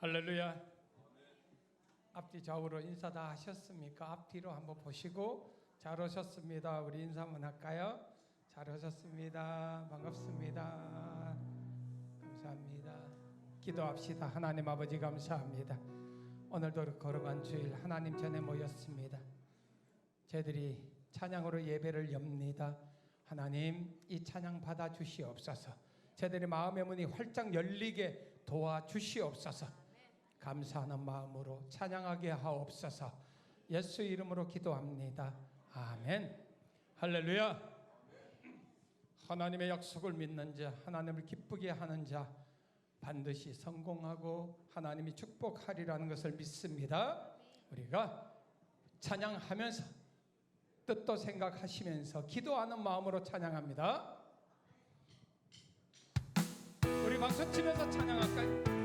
할렐루야. 앞뒤 좌우로 인사 다 하셨습니까? 앞뒤로 한번 보시고 잘 오셨습니다. 우리 인사 한번 할까요? 잘 오셨습니다. 반갑습니다. 감사합니다. 기도합시다. 하나님 아버지 감사합니다. 오늘도 걸어간 주일 하나님 전에 모였습니다. 저희들이 찬양으로 예배를 엽니다. 하나님 이 찬양 받아 주시옵소서. 저희들의 마음의 문이 활짝 열리게 도와주시옵소서. 감사하는 마음으로 찬양하게 하옵소서. 예수 이름으로 기도합니다. 아멘. 할렐루야. 하나님의 약속을 믿는 자, 하나님을 기쁘게 하는 자 반드시 성공하고 하나님이 축복하리라는 것을 믿습니다. 우리가 찬양하면서 뜻도 생각하시면서 기도하는 마음으로 찬양합니다. 우리 박수 치면서 찬양할까요?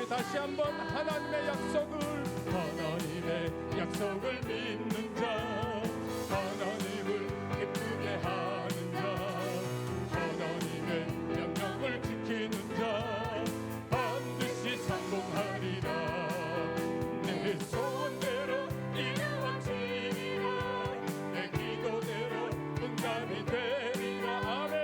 다시 한번 하나님의 약속을 믿는 자, 하나님을 기쁘게 하는 자, 하나님의 명령을 지키는 자 반드시 성공하리라. 내 소원대로 이루어지리라. 내 기도대로 응답이 되리라. 아멘.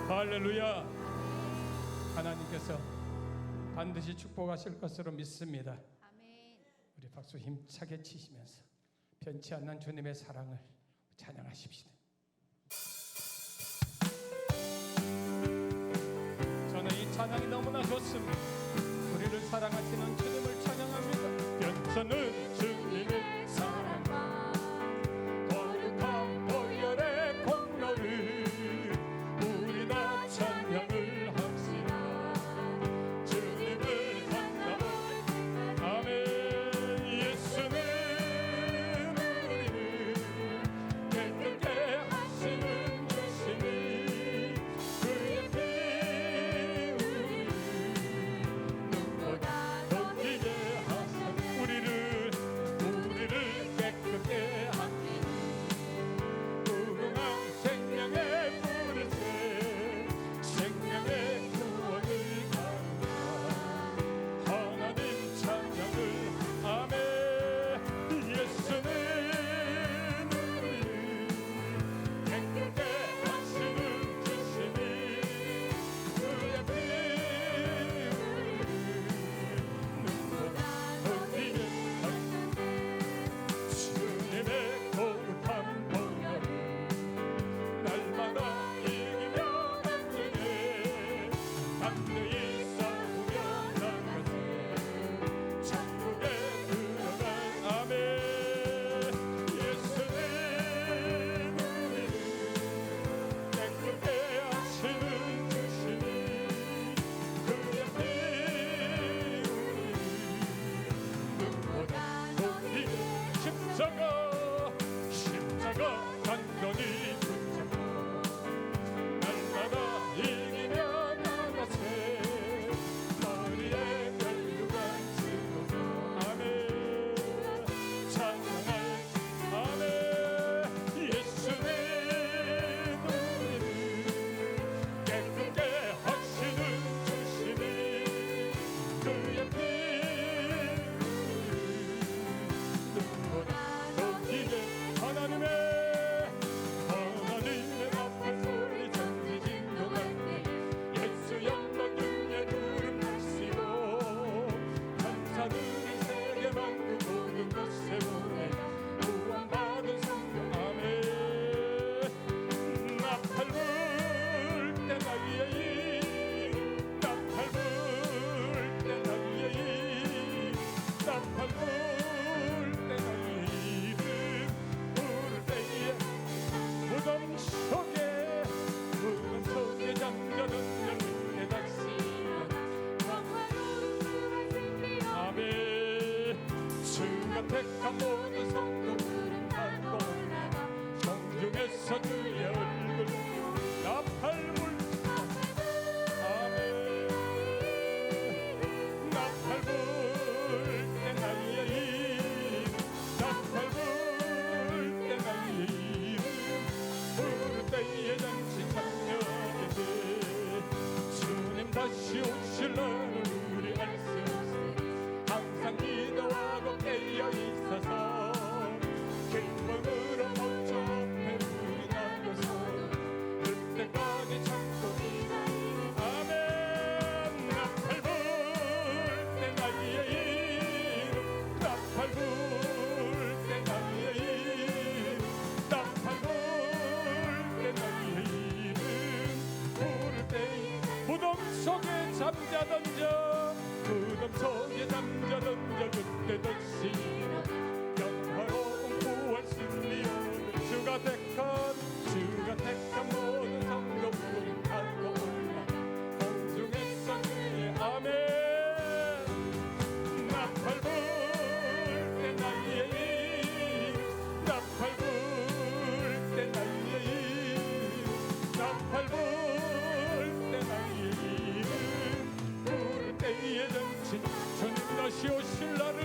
할렐루야. 하나님께서 반드시 축복하실 것으로 믿습니다. 아멘. 우리 박수 힘차게 치시면서 변치 않는 주님의 사랑을 찬양하십시다. 저는 이 찬양이 너무나 좋습니다. 우리를 사랑하시는 주님을 찬양합니다. 변천은 주님의 사랑과 거룩한 보혈의 공로를 찬양을 합시다. 주님을 만나보니 아멘. 예수는 담대히 싸우며 나가세 천국에 들어간 아멘. 예수님 우리를 깨끗게 하시는 주시니 그의 피 우리를 눈보다 높이 십자가 단단히 붙잡고 날마다 이기며 나가세 머리에 멸류관 쓰고서 아멘 찬양할 아멘. 예수님 우리를 깨끗게 하시는 주시니 그의 피 눈보다 높이게 하나님의 앞에 소리 전지진 동안에 예수 영광 중에 구름 하시고 천사들이 세계 만국 모든 곳에 보내 구원받은 성도 아멘. 나팔 불 때 나의 일 나팔 불 때 나의 일 나팔 불 때 나의 이름 부를 때에 무덤 속에 잠자던 영혼의 닥치면 아멘. 주가 택한 모든 성도들은 타고 올라가 성중에서 주의 얼굴 나팔불 아멘. 나팔불 때 나의 이름 나팔불 때 나의 이름 부를 때에 잔치 참여하게 돼 주님 다시 오실 날을 우리 알 수 없으니 항상 기도하고 깨어 있어서 기쁨으로 모처 앞에 우리 나가서 그때까지 참고 아멘. 나팔 불 때 나의 이름 나팔 불 때 나의 이름 나팔 불 때 나의 이름 부를 때 무덤 속에 잠자던 자 무덤 속에 잠자던 자 그때 다시 영화로운 구원 승리 오는 주가 택한 모든 성도들은 타고 올라 공중에서 주의 아멘. 나팔 불 때 나의 이름 나팔 불 때 나의 이름 나팔 불 때 나의 이름 부를 때에 전치 주님 다시 오실 날을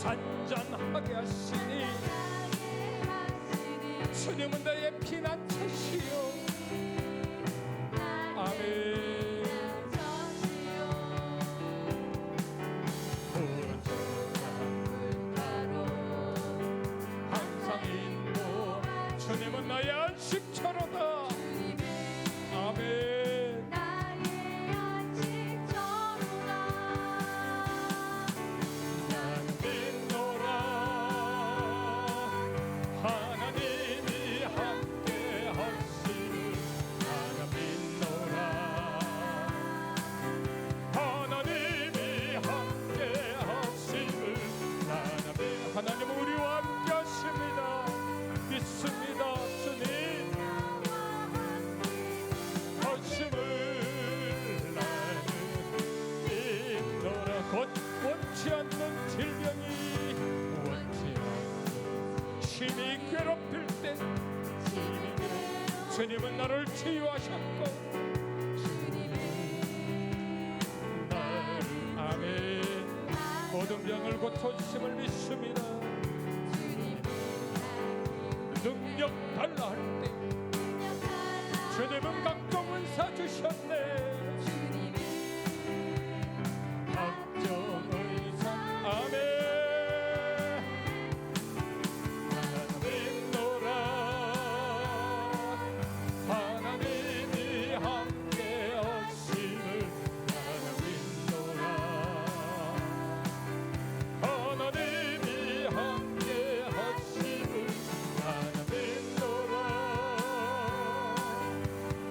안전하게 하시니 주님은 나의 피난처시요. 아멘. 항상 인도 주님은 나의 안식처로다. 아멘. 하나님은 우리와 함께 하십니다. 믿습니다. 주님 하심을 나는 믿노라. 곧 원치 않는 질병이 원치 않는 심히 괴롭힐 때 주님은 나를 치유하셨고 아멘. 모든 병을 고쳐주심을 믿습니다. 능력 달라 할 때 주님은 각종 은사 주셨네. 각종 은사. 아멘. 믿노라. 하나님이 함께 하심을 나는 믿노라. 하나님이 함께 하심을 나는 믿노라.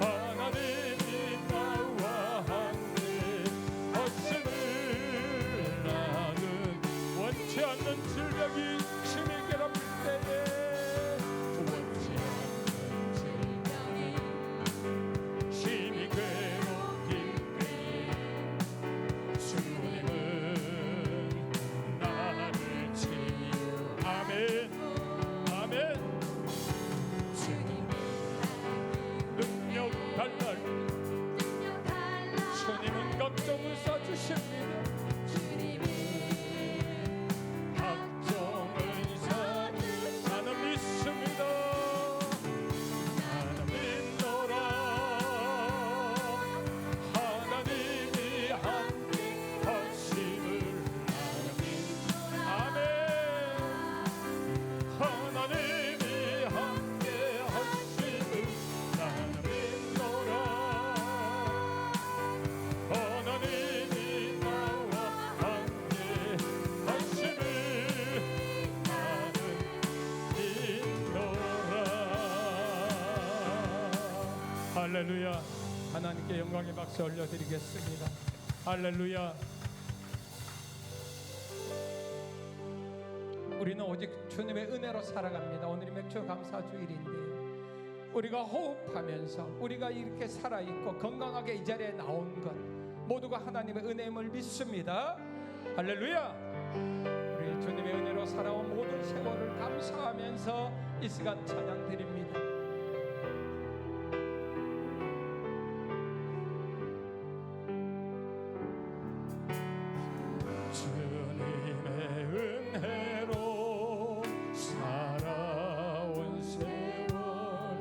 하나님이 나와 함께 하심을 나는 원치 않는 질병이 심히 괴롭힐 때에 원치 않는 질병이 심히 괴롭힐 때에 주님은 나를 치유. 아멘. 아멘. 주님 능력 달라 주님은 각종 은사 주십니다. 각종 은사 나는 믿습니다. 나는 믿노라. 하나님이 함께 하심을 나는 믿노라. 아멘. 하나님이 함께 하심을 나는 믿노라. 하나님이 나와 함께 하심을 나는 믿노라. 할렐루야. 하나님께 영광의 박수 올려드리겠습니다. 할렐루야. 우리는 오직 주님의 은혜로 살아갑니다. 오늘이 맥주 감사 주일인데요. 우리가 호흡하면서 우리가 이렇게 살아있고 건강하게 이 자리에 나온 것 모두가 하나님의 은혜임을 믿습니다. 할렐루야. 우리 주님의 은혜로 살아온 모든 세월을 감사하면서 이 시간 찬양 드립니다. 은혜로 살아온 세월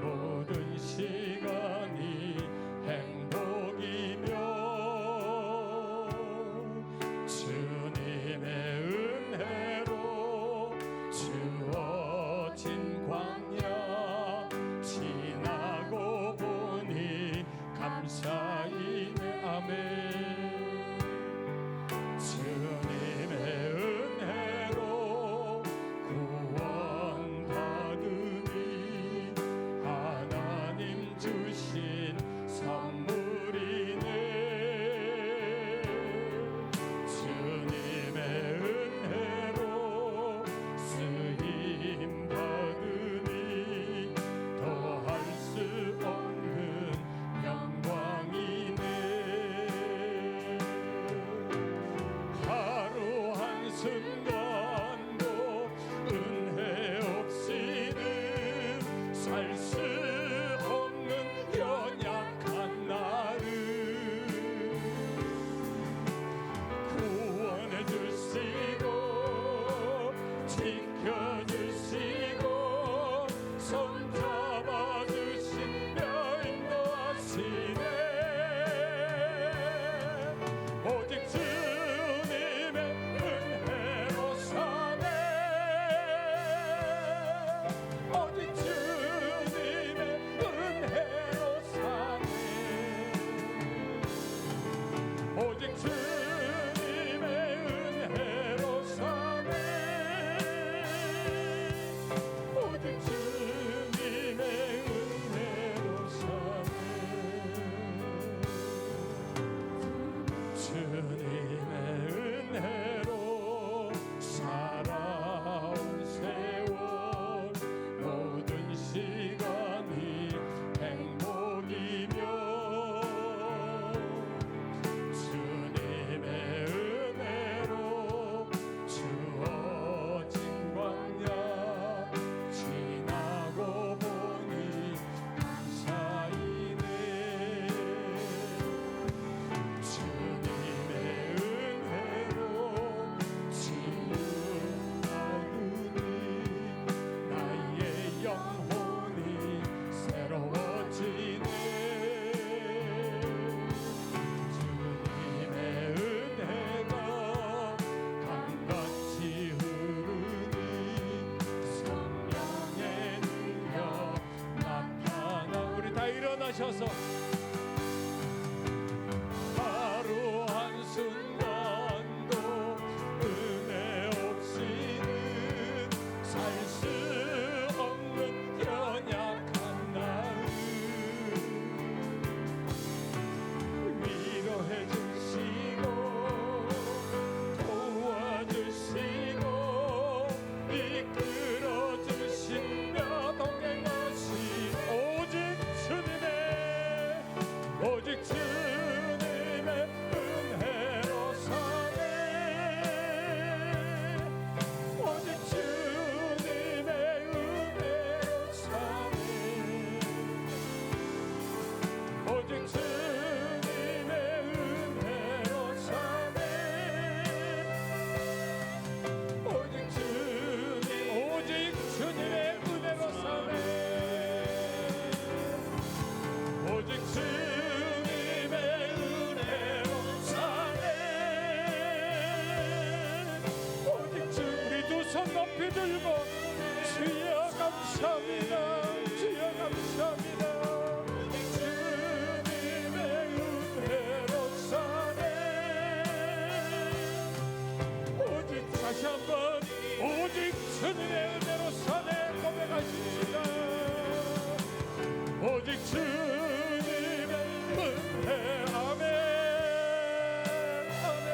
모든 시간이 행복이며 주님의 은혜로 주어진 광야 지나고 보니 감사이네. 아멘. 인도하셔서 하루 한순간도 은혜 없이는 살 수 없는 연약한 나를 위로해 주시고 도와주시고 이끌어 주시며 동행하신 오직 주님의 은혜로 사네 오직 주님의 은혜로 사네 오직 주님의 은혜로 사네 오직 주님의 은혜로 사네 오직 주님의 은혜로 사네 오직 주 우리 두 손 높이 들고 주여 감사합니다 주여 감사합니다 오직 주님의 은혜로 사네 오직 다시 한번 오직 주님의 은혜로 사네 고백하십시다 오직 주님의 은혜 아멘 아멘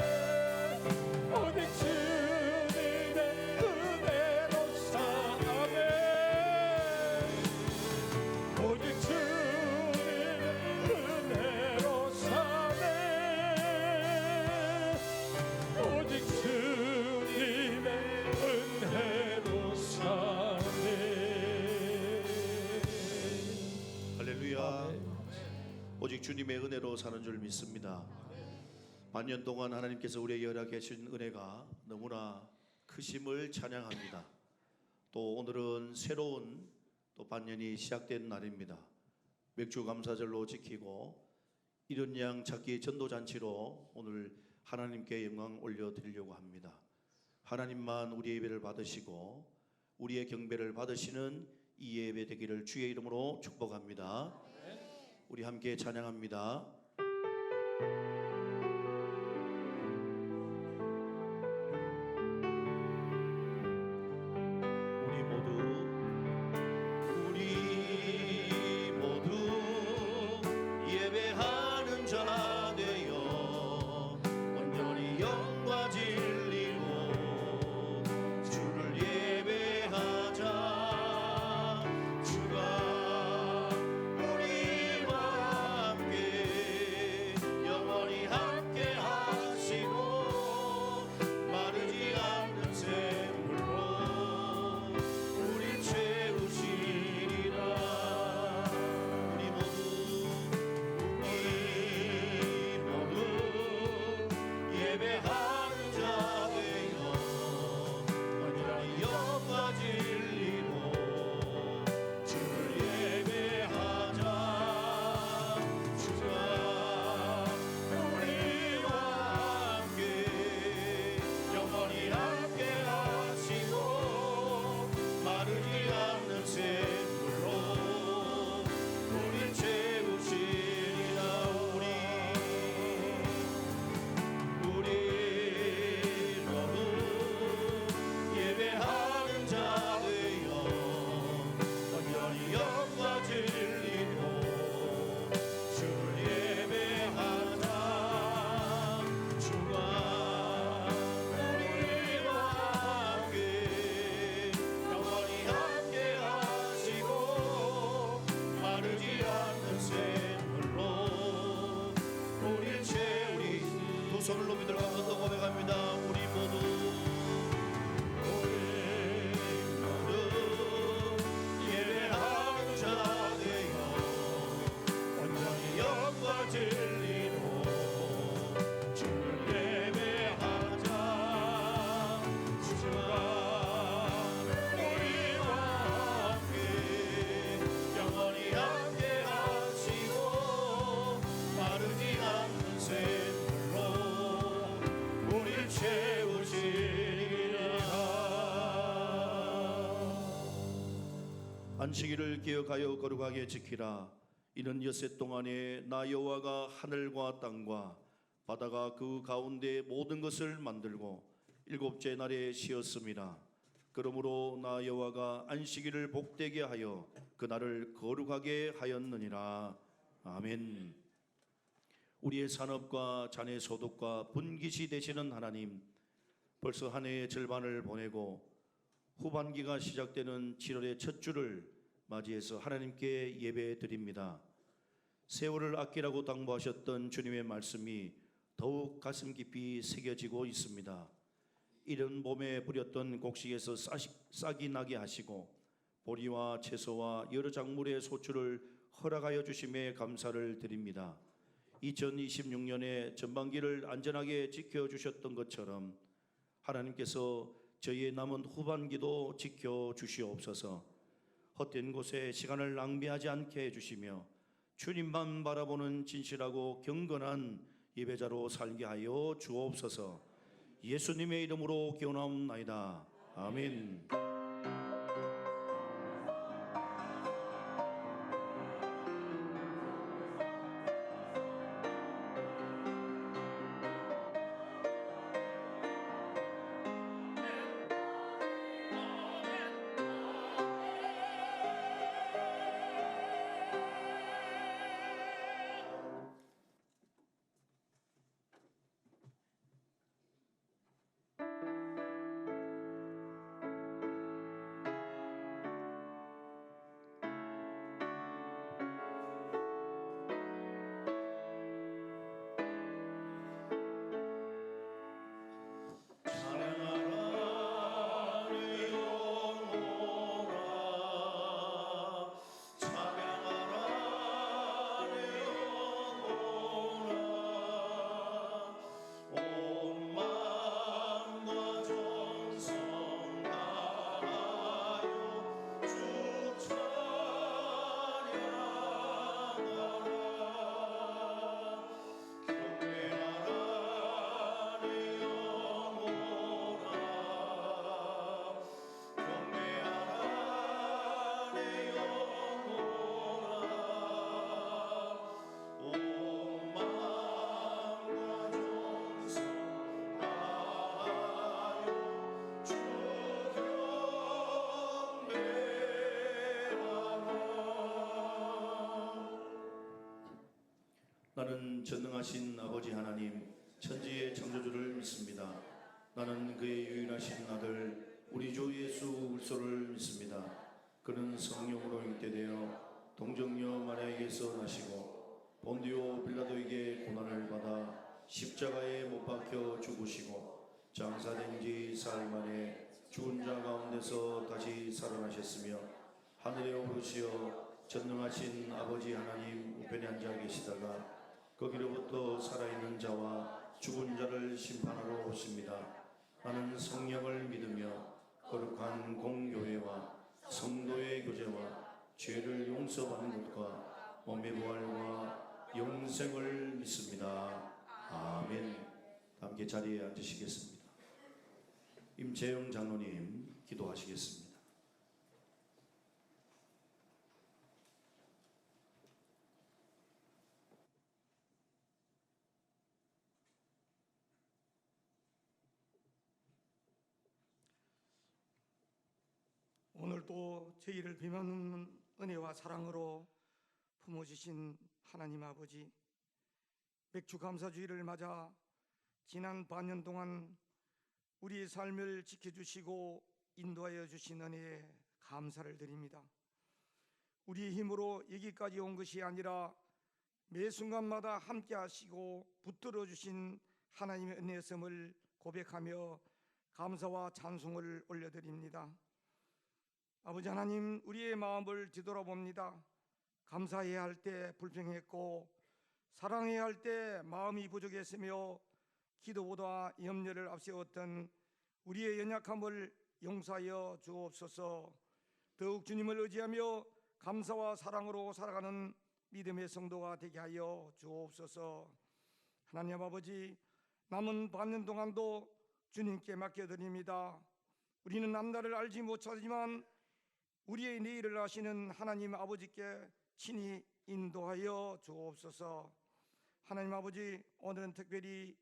오직 주님의 은혜로 사네 오직 주님의 은혜로 사네 오직 주님의 은혜로 사네 할렐루야. 오직 주님의 은혜로 사는 줄 믿습니다. 반년 동안 하나님께서 우리에게 허락해 주신 은혜가 너무나 크심을 찬양합니다. 또 오늘은 새로운 또 반년이 시작된 날입니다. 맥주 감사절로 지키고 이른 양 찾기 전도잔치로 오늘 하나님께 영광 올려드리려고 합니다. 하나님만 우리의 예배를 받으시고 우리의 경배를 받으시는 이 예배 되기를 주의 이름으로 축복합니다. 우리 함께 찬양합니다. 우리 모두 예배하는 자 되어 온전히 영과 진리로 주를 예배하자. 주가 우리와 함께 영원히 함께 하시고 마르지 않는 샘물로 우리 채우시리라. 우리 모두 예배하는 자 되어 온전히 영과 진리로 주를 예배하자. 주가 우리와 함께 영원히 함께 하시고 마르지 않는 샘물로 우리 채우시리라. 우리 모두 예배하는 자 되어 온전히 영과 진리로 주를 예배하자. 주가 우리와 함께 영원히 함께 하시고 마르지 않는 샘물로 우리 채우리. 두 손을 높이 들어가서 또 고백합니다. 우리 모두 예배하는 자 되어 온전히 영과 진리로 주를 예배하자. 주가 우리와 함께 영원히 함께 하시고 마르지 않는 샘물로 우리 채우시리라. 안식일을 기억하여 거룩하게 지키라. 이는 엿새 동안에 나 여호와가 하늘과 땅과 바다가 그 가운데 모든 것을 만들고 일곱째 날에 쉬었습니다. 그러므로 나 여호와가 안식일을 복되게 하여 그 날을 거룩하게 하였느니라. 아멘. 우리의 산업과 자녀 소득과 분깃이 되시는 하나님, 벌써 한 해의 절반을 보내고 후반기가 시작되는 7월의 첫 주를 맞이해서 하나님께 예배드립니다. 세월을 아끼라고 당부하셨던 주님의 말씀이 더욱 가슴 깊이 새겨지고 있습니다. 이른 봄에 뿌렸던 곡식에서 싹이 나게 하시고 보리와 채소와 여러 작물의 소출을 허락하여 주심에 감사를 드립니다. 2026년에 전반기를 안전하게 지켜주셨던 것처럼 하나님께서 저희의 남은 후반기도 지켜주시옵소서. 헛된 곳에 시간을 낭비하지 않게 해주시며 주님만 바라보는 진실하고 경건한 예배자로 살게 하여 주옵소서. 예수님의 이름으로 기원하옵나이다. 아멘. 나는 전능하신 아버지 하나님 천지의 창조주를 믿습니다. 나는 그의 유일하신 아들 우리 주 예수 그리스도를 믿습니다. 그는 성령으로 잉태되어 동정녀 마리아에게서 나시고 본디오 빌라도에게 고난을 받아 십자가에 못 박혀 죽으시고 장사된 지 사흘 만에 죽은 자 가운데서 다시 살아나셨으며 하늘에 오르시어 전능하신 아버지 하나님 우편에 앉아 계시다가 거기로부터 살아있는 자와 죽은 자를 심판하러 오십니다. 나는 성령을 믿으며 거룩한 공교회와 성도의 교제와 죄를 용서받는 것과 몸의 부활과 영생을 믿습니다. 아멘. 함께 자리에 앉으시겠습니다. 임재영 장로님 기도하시겠습니다. 오늘도 저희를 비만없는 은혜와 사랑으로 품어주신 하나님 아버지, 맥주 감사주의를 맞아 지난 반년 동안 우리의 삶을 지켜주시고 인도하여 주신 은혜에 감사를 드립니다. 우리의 힘으로 여기까지 온 것이 아니라 매 순간마다 함께 하시고 붙들어 주신 하나님의 은혜였음을 고백하며 감사와 찬송을 올려드립니다. 아버지 하나님, 우리의 마음을 뒤돌아봅니다. 감사해야 할 때 불평했고 사랑해야 할 때 마음이 부족했으며 기도보다 염려를 앞세웠던 우리의 연약함을 용서하여 주옵소서. 더욱 주님을 의지하며 감사와 사랑으로 살아가는 믿음의 성도가 되게 하여 주옵소서. 하나님 아버지, 남은 반년 동안도 주님께 맡겨드립니다. 우리는 앞날을 알지 못하지만 우리의 내일을 아시는 하나님 아버지께 친히 인도하여 주옵소서. 하나님 아버지, 오늘은 특별히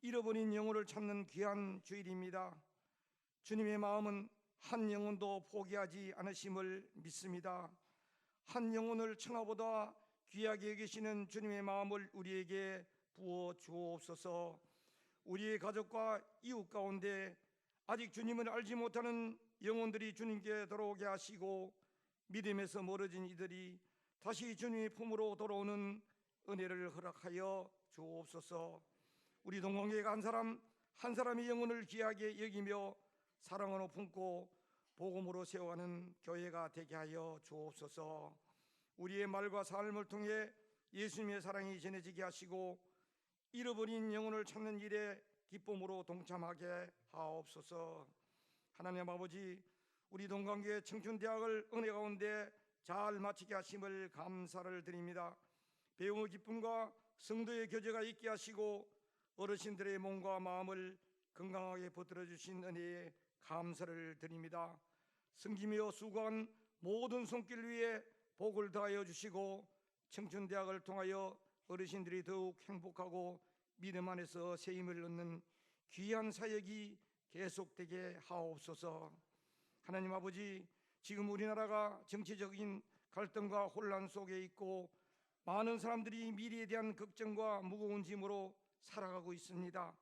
잃어버린 영혼을 찾는 귀한 주일입니다. 주님의 마음은 한 영혼도 포기하지 않으심을 믿습니다. 한 영혼을 천하보다 귀하게 여기시는 주님의 마음을 우리에게 부어 주옵소서. 우리의 가족과 이웃 가운데 아직 주님을 알지 못하는 영혼들이 주님께 돌아오게 하시고, 믿음에서 멀어진 이들이 다시 주님의 품으로 돌아오는 은혜를 허락하여 주옵소서. 우리 동방교회가 한 사람 한 사람의 영혼을 귀하게 여기며 사랑으로 품고 복음으로 세워가는 교회가 되게 하여 주옵소서. 우리의 말과 삶을 통해 예수님의 사랑이 전해지게 하시고, 잃어버린 영혼을 찾는 일에 기쁨으로 동참하게 하옵소서. 하나님 아버지, 우리 동강교회 청춘대학을 은혜 가운데 잘 마치게 하심을 감사를 드립니다. 배움의 기쁨과 성도의 교제가 있게 하시고, 어르신들의 몸과 마음을 건강하게 붙들어 주신 은혜에 감사를 드립니다. 섬기며 수고한 모든 손길 위에 복을 더하여 주시고, 청춘대학을 통하여 어르신들이 더욱 행복하고 믿음 안에서 새 힘을 얻는 귀한 사역이 계속되게 하옵소서. 하나님 아버지, 지금 우리나라가 정치적인 갈등과 혼란 속에 있고 많은 사람들이 미래에 대한 걱정과 무거운 짐으로 살아가고 있습니다.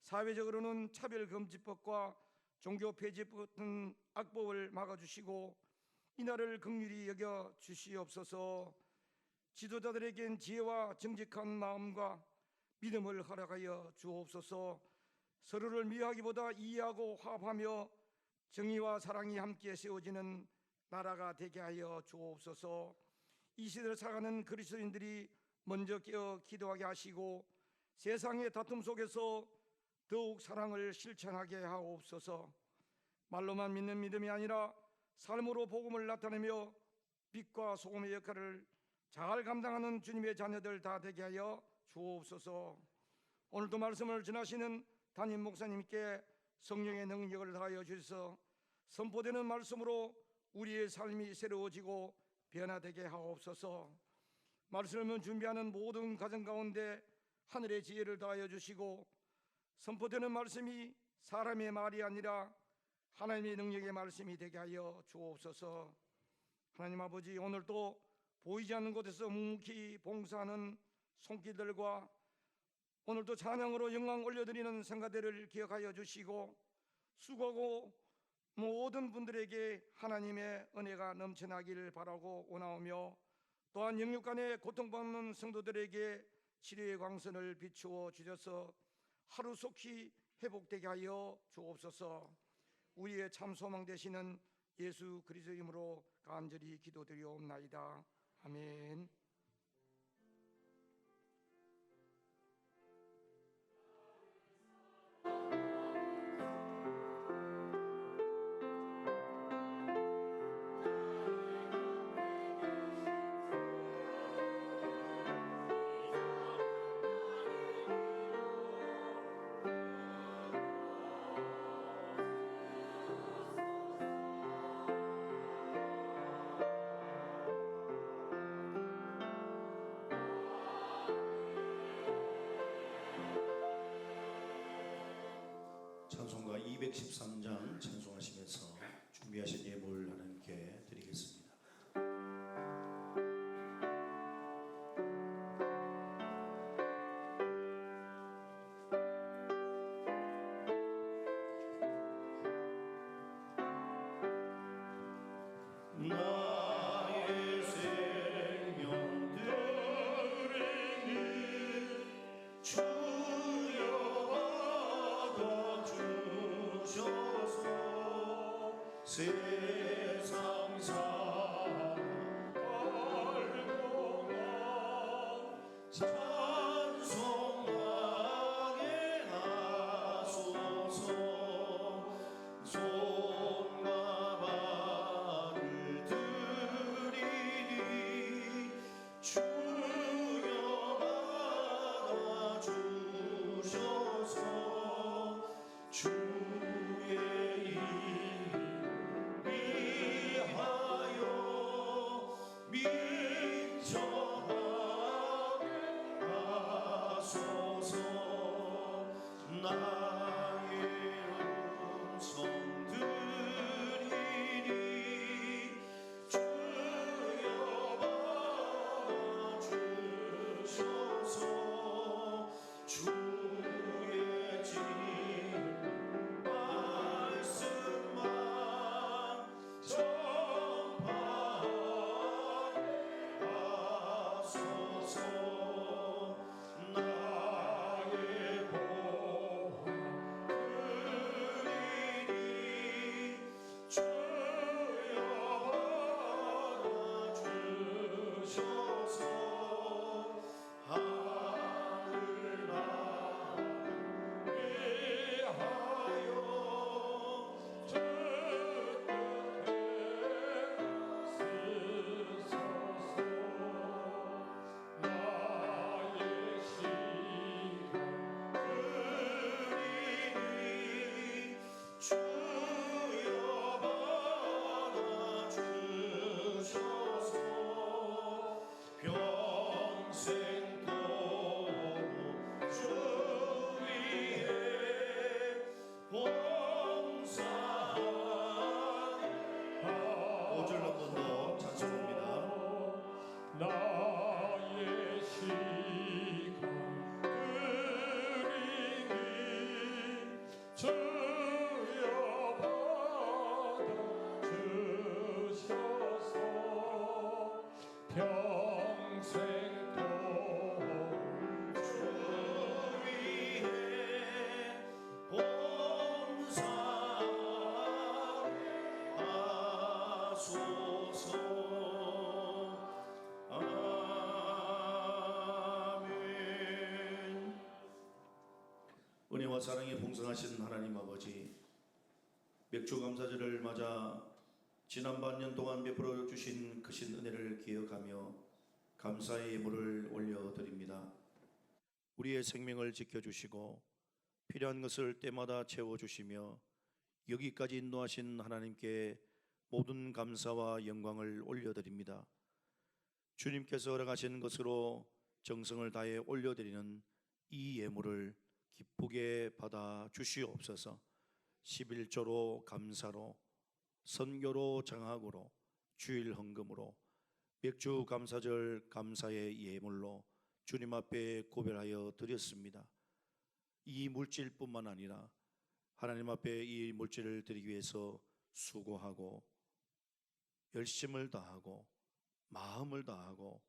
사회적으로는 차별금지법과 종교 폐지법 같은 악법을 막아주시고 이날을 긍휼히 여겨 주시옵소서. 지도자들에겐 지혜와 정직한 마음과 믿음을 허락하여 주옵소서. 서로를 미워하기보다 이해하고 화합하며 정의와 사랑이 함께 세워지는 나라가 되게 하여 주옵소서. 이 시대를 살아가는 그리스도인들이 먼저 깨어 기도하게 하시고, 세상의 다툼 속에서 더욱 사랑을 실천하게 하옵소서. 말로만 믿는 믿음이 아니라 삶으로 복음을 나타내며 빛과 소금의 역할을 잘 감당하는 주님의 자녀들 다 되게 하여 주옵소서. 오늘도 말씀을 전하시는 담임 목사님께 성령의 능력을 다하여 주셔서 선포되는 말씀으로 우리의 삶이 새로워지고 변화되게 하옵소서. 말씀을 준비하는 모든 가정 가운데 하늘의 지혜를 다하여 주시고, 선포되는 말씀이 사람의 말이 아니라 하나님의 능력의 말씀이 되게 하여 주옵소서. 하나님 아버지, 오늘도 보이지 않는 곳에서 묵묵히 봉사하는 손길들과 오늘도 찬양으로 영광 올려드리는 성가대를 기억하여 주시고, 수고하고 모든 분들에게 하나님의 은혜가 넘쳐나기를 바라고 원하오며, 또한 영육간에 고통받는 성도들에게 치료의 광선을 비추어 주셔서 하루속히 회복되게 하여 주옵소서. 우리의 참 소망 되시는 예수 그리스도 이름으로 간절히 기도드리옵나이다. 아멘. 찬송가 213장 찬송하시면서 준비하신 예물 하나님께 드리겠습니다. 나의 생명 들으니 주여 받아주셔서 세상 살고만 찬송하게 하소서. 손과 발을 들이니 주여 받아주셔서 주의 이름 위하여 민족 주여 받아주셔서 평생 또 주 위에 봉사하소서. 아멘. 은혜와 사랑에 풍성하신 하나님 아버지, 맥주 감사절을 맞아 지난 반년 동안 베풀어 주신 크신 은혜를 기억하며 감사의 예물을 올려드립니다. 우리의 생명을 지켜주시고 필요한 것을 때마다 채워주시며 여기까지 인도하신 하나님께 모든 감사와 영광을 올려드립니다. 주님께서 허락하신 것으로 정성을 다해 올려드리는 이 예물을 기쁘게 받아 주시옵소서. 11조로 감사로, 선교로 장학으로, 주일 헌금으로, 맥주 감사절 감사의 예물로 주님 앞에 고별하여 드렸습니다. 이 물질뿐만 아니라 하나님 앞에 이 물질을 드리기 위해서 수고하고 열심을 다하고 마음을 다하고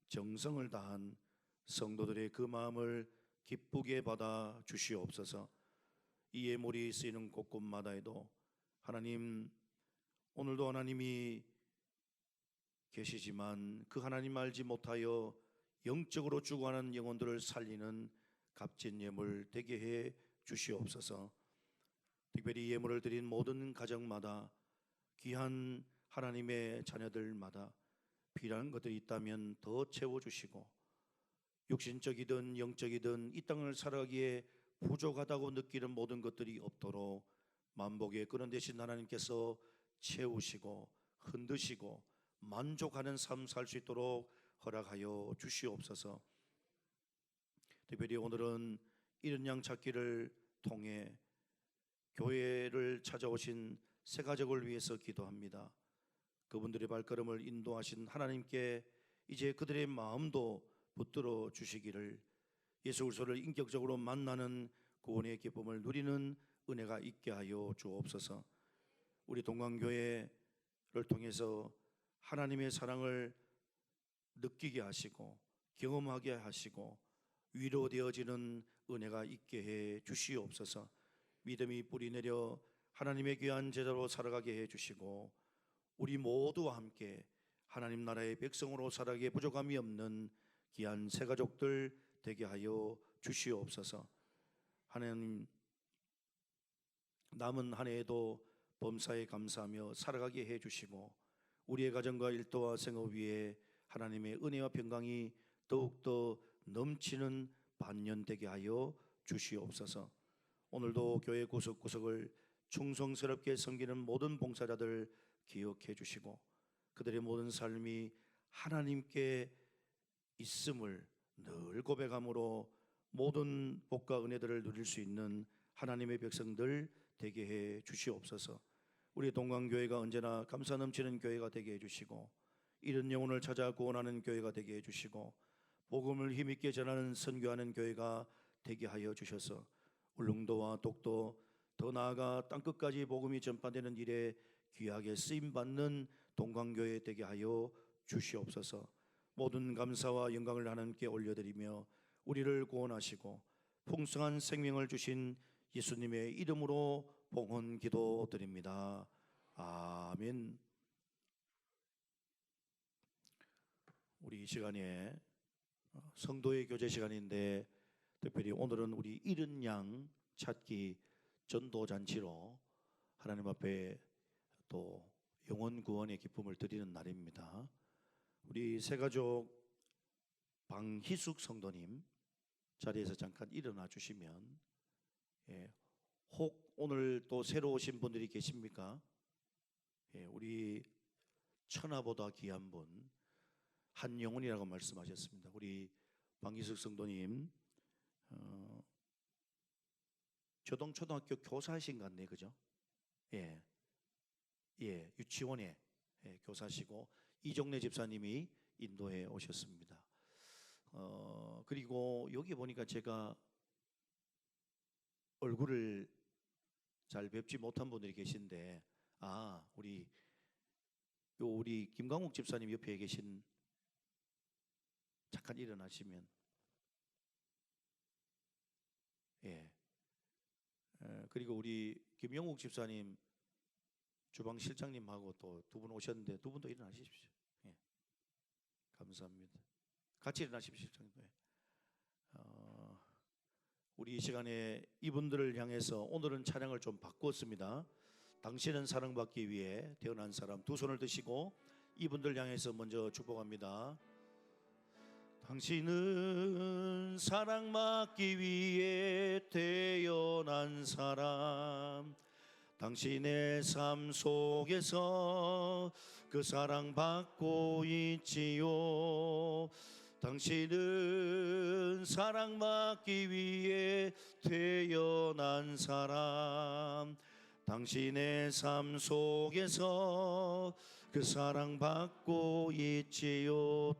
정성을 다한 성도들의 그 마음을 기쁘게 받아 주시옵소서. 이 예물이 쓰이는 곳곳마다에도 하나님, 오늘도 하나님이 계시지만 그 하나님 알지 못하여 영적으로 죽어가는 영혼들을 살리는 값진 예물 되게 해 주시옵소서. 특별히 예물을 드린 모든 가정마다, 귀한 하나님의 자녀들마다 필요한 것들이 있다면 더 채워주시고, 육신적이든 영적이든 이 땅을 살아가기에 부족하다고 느끼는 모든 것들이 없도록 만복의 근원 되신 하나님께서 채우시고 흔드시고 만족하는 삶 살 수 있도록 허락하여 주시옵소서. 특별히 오늘은 이른 양 찾기를 통해 교회를 찾아오신 새 가족을 위해서 기도합니다. 그분들의 발걸음을 인도하신 하나님께 이제 그들의 마음도 붙들어 주시기를, 예수 그리스도를 인격적으로 만나는 구원의 기쁨을 누리는 은혜가 있게 하여 주옵소서. 우리 동강교회를 통해서 하나님의 사랑을 느끼게 하시고 경험하게 하시고 위로되어지는 은혜가 있게 해 주시옵소서. 믿음이 뿌리내려 하나님의 귀한 제자로 살아가게 해 주시고, 우리 모두와 함께 하나님 나라의 백성으로 살아가기에 부족함이 없는 귀한 새 가족들 되게 하여 주시옵소서. 하나님, 남은 한 해에도 범사에 감사하며 살아가게 해 주시고, 우리의 가정과 일터와 생업 위에 하나님의 은혜와 평강이 더욱더 넘치는 반년 되게 하여 주시옵소서. 오늘도 교회 구석구석을 충성스럽게 섬기는 모든 봉사자들 기억해 주시고, 그들의 모든 삶이 하나님께 있음을 늘 고백함으로 모든 복과 은혜들을 누릴 수 있는 하나님의 백성들 되게 해 주시옵소서. 우리 동강교회가 언제나 감사 넘치는 교회가 되게 해 주시고, 이른 영혼을 찾아 구원하는 교회가 되게 해 주시고, 복음을 힘있게 전하는 선교하는 교회가 되게 하여 주셔서 울릉도와 독도, 더 나아가 땅끝까지 복음이 전파되는 일에 귀하게 쓰임받는 동강교회 되게 하여 주시옵소서. 모든 감사와 영광을 하나님께 올려드리며 우리를 구원하시고 풍성한 생명을 주신 예수님의 이름으로 봉헌 기도드립니다. 아멘. 우리 이 시간에 성도의 교제 시간인데, 특별히 오늘은 우리 이른 양 찾기 전도잔치로 하나님 앞에 또 영혼 구원의 기쁨을 드리는 날입니다. 우리 새가족 방희숙 성도님 자리에서 잠깐 일어나 주시면, 혹 오늘 또 새로 오신 분들이 계십니까? 우리 천하보다 귀한 분 한 영혼이라고 말씀하셨습니다. 우리 방희숙 성도님 교동초등학교 교사이신 것 같네요, 그죠? 유치원에 교사시고 이종래 집사님이 인도해 오셨습니다. 그리고 여기 보니까 제가 얼굴을 잘 뵙지 못한 분들이 계신데 우리 김광욱 집사님 옆에 계신 잠깐 일어나시면 그리고 우리 김영욱 집사님 주방 실장님하고 또 두 분 오셨는데 두 분도 일어나십시오. 감사합니다. 같이 일어나십시오, 실장님. 우리 이 시간에 이분들을 향해서 오늘은 찬양을 좀 바꿨습니다. 당신은 사랑받기 위해 태어난 사람, 두 손을 드시고 이분들 향해서 먼저 축복합니다. 당신은 사랑받기 위해 태어난 사람, 당신의 삶 속에서 그 사랑받고 있지요. 당신은 사랑받기 위해 태어난 사람, 당신의 삶 속에서 그 사랑받고 있지요.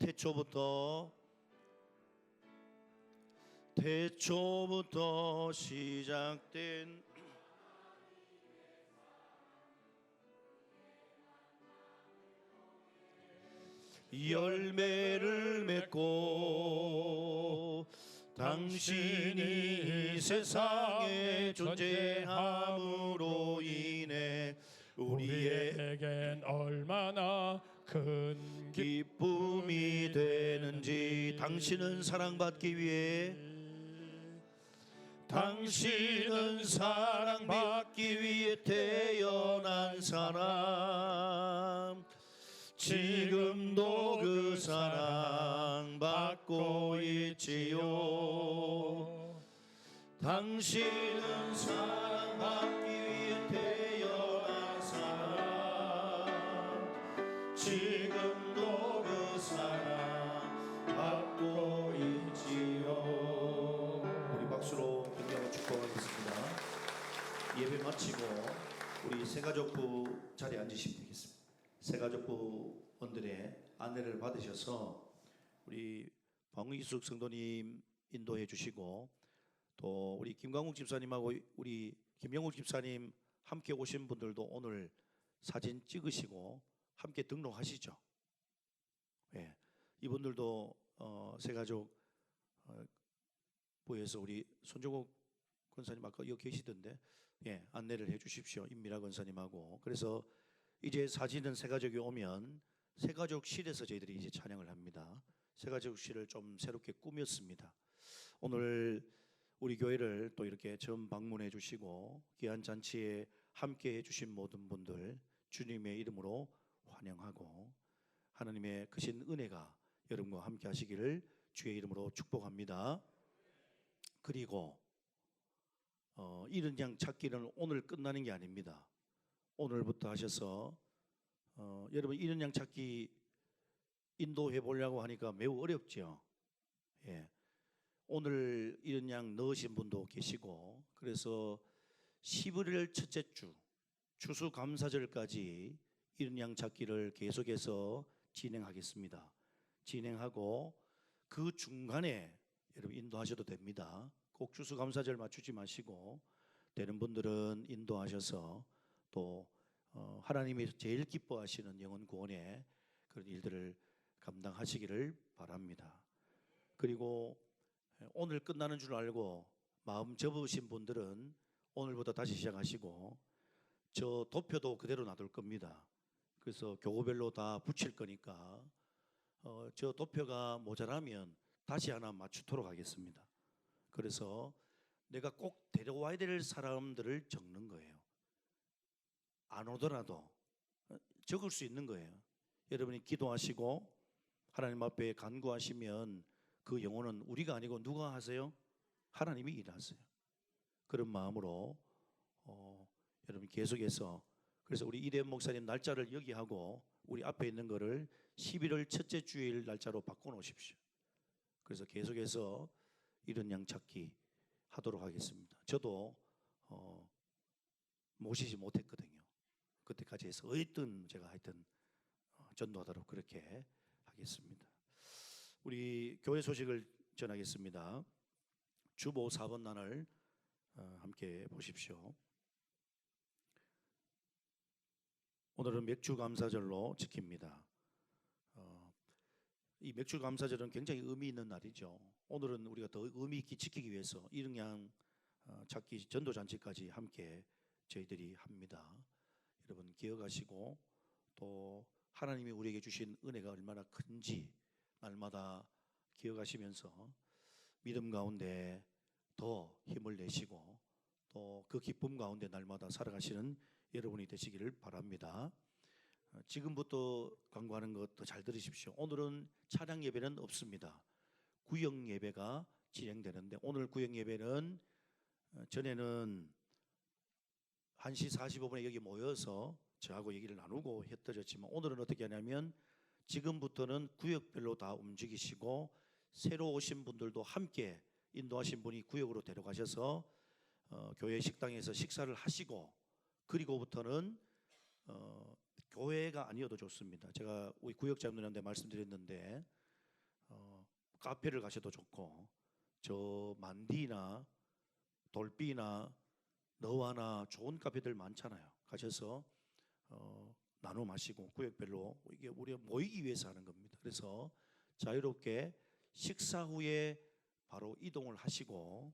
태초부터 시작된 열매를 맺고 당신이 이 세상에 존재함으로 인해 우리에겐 얼마나 큰 기쁨이 되는지. 당신은 사랑받기 위해, 당신은 사랑받기 위해 태어난 사람, 지금도 그 사랑 받고 있지요. 당신은 사랑받기 위해 태어난 사람, 지금도 그 사랑 받고 있지요. 우리 박수로 경배하고 축복하겠습니다. 예배 마치고 우리 새가족부 자리에 앉으시면 되겠습니다. 새가족부원들의 안내를 받으셔서 우리 방의숙 성도님 인도해 주시고, 또 우리 김광욱 집사님하고 우리 김영욱 집사님 함께 오신 분들도 오늘 사진 찍으시고 함께 등록하시죠. 이분들도 새가족 부에서 우리 손종욱 권사님 아까 여기 계시던데 안내를 해 주십시오. 임미라 권사님하고. 그래서 이제 사진은 새가족이 오면 새가족실에서 저희들이 이제 찬양을 합니다. 새가족실을 좀 새롭게 꾸몄습니다. 오늘 우리 교회를 또 이렇게 처음 방문해 주시고 귀한 잔치에 함께 해 주신 모든 분들 주님의 이름으로 환영하고 하나님의 크신 은혜가 여러분과 함께 하시기를 주의 이름으로 축복합니다. 그리고 이른 양 찾기는 오늘 끝나는 게 아닙니다. 오늘부터 하셔서 여러분 이른 양 찾기 인도해 보려고 하니까 매우 어렵죠. 오늘 이른 양 넣으신 분도 계시고, 그래서 11월 첫째 주 추수감사절까지 이른 양 찾기를 계속해서 진행하겠습니다. 진행하고 그 중간에 여러분 인도하셔도 됩니다. 꼭 추수감사절 맞추지 마시고 되는 분들은 인도하셔서 또 하나님이 제일 기뻐하시는 영혼 구원의 그런 일들을 감당하시기를 바랍니다. 그리고 오늘 끝나는 줄 알고 마음 접으신 분들은 오늘부터 다시 시작하시고, 저 도표도 그대로 놔둘 겁니다. 그래서 교구별로 다 붙일 거니까 저 도표가 모자라면 다시 하나 맞추도록 하겠습니다. 그래서 내가 꼭 데려와야 될 사람들을 적는 거예요. 안 오더라도 적을 수 있는 거예요. 여러분이 기도하시고 하나님 앞에 간구하시면 그 영혼은 우리가 아니고 누가 하세요? 하나님이 일하세요. 그런 마음으로 여러분 계속해서, 그래서 우리 이대현 목사님 날짜를 여기 하고 우리 앞에 있는 거를 11월 첫째 주일 날짜로 바꿔놓으십시오. 그래서 계속해서 이른 양 찾기 하도록 하겠습니다. 저도 모시지 못했거든요. 그때까지 해서 어쨌든 제가 하여튼 전도하도록 그렇게 하겠습니다. 우리 교회 소식을 전하겠습니다. 주보 4번 난을 함께 보십시오. 오늘은 맥주 감사절로 지킵니다. 이 맥주 감사절은 굉장히 의미 있는 날이죠. 오늘은 우리가 더 의미 있게 지키기 위해서 일응양 찾기 전도 잔치까지 함께 저희들이 합니다. 여러분 기억하시고 또 하나님이 우리에게 주신 은혜가 얼마나 큰지 날마다 기억하시면서 믿음 가운데 더 힘을 내시고 또 그 기쁨 가운데 날마다 살아가시는 여러분이 되시기를 바랍니다. 지금부터 광고하는 것도 잘 들으십시오. 오늘은 찬양 예배는 없습니다. 구역 예배가 진행되는데 오늘 구역 예배는 전에는 1시 45분에 여기 모여서 저하고 얘기를 나누고 했더랬지만 오늘은 어떻게 하냐면 지금부터는 구역별로 다 움직이시고 새로 오신 분들도 함께 인도하신 분이 구역으로 데려가셔서 교회 식당에서 식사를 하시고 그리고부터는 교회가 아니어도 좋습니다. 제가 우리 구역장님한테 말씀드렸는데 카페를 가셔도 좋고 저 만디나 돌비나 너와나 좋은 카페들 많잖아요. 가셔서 나눠 마시고 구역별로 이게 우리가 모이기 위해서 하는 겁니다. 그래서 자유롭게 식사 후에 바로 이동을 하시고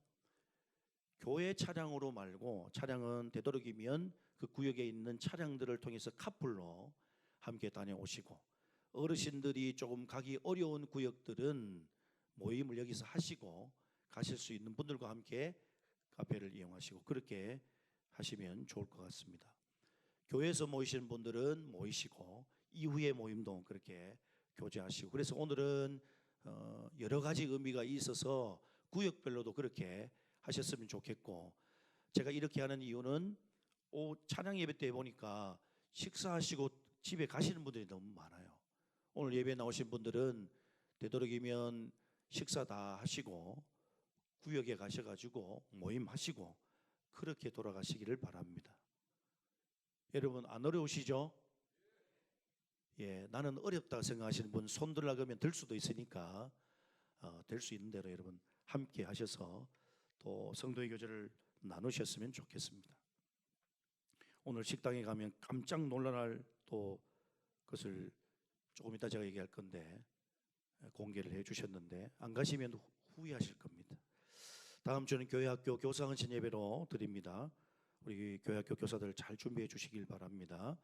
교회 차량으로 말고 차량은 되도록이면 그 구역에 있는 차량들을 통해서 카풀로 함께 다녀오시고 어르신들이 조금 가기 어려운 구역들은 모임을 여기서 하시고 가실 수 있는 분들과 함께 카페를 이용하시고 그렇게 하시면 좋을 것 같습니다. 교회에서 모이시는 분들은 모이시고 이후의 모임도 그렇게 교제하시고 그래서 오늘은 여러 가지 의미가 있어서 구역별로도 그렇게 하셨으면 좋겠고 제가 이렇게 하는 이유는 찬양 예배 때 보니까 식사하시고 집에 가시는 분들이 너무 많아요. 오늘 예배 나오신 분들은 되도록이면 식사 다 하시고 구역에 가셔가지고 모임하시고 그렇게 돌아가시기를 바랍니다. 여러분 안 어려우시죠? 예, 나는 어렵다 생각하시는 분 손 들라고 하면 들 수도 있으니까 될 수 있는 대로 여러분 함께 하셔서 또 성도의 교제를 나누셨으면 좋겠습니다. 오늘 식당에 가면 깜짝 놀랄 또 그것을 조금 이따 제가 얘기할 건데 공개를 해주셨는데 안 가시면 후회하실 겁니다. 다음 주는 교회학교 교사헌신 예배로 드립니다. 우리 교회학교 교사들 잘 준비해 주시길 바랍니다.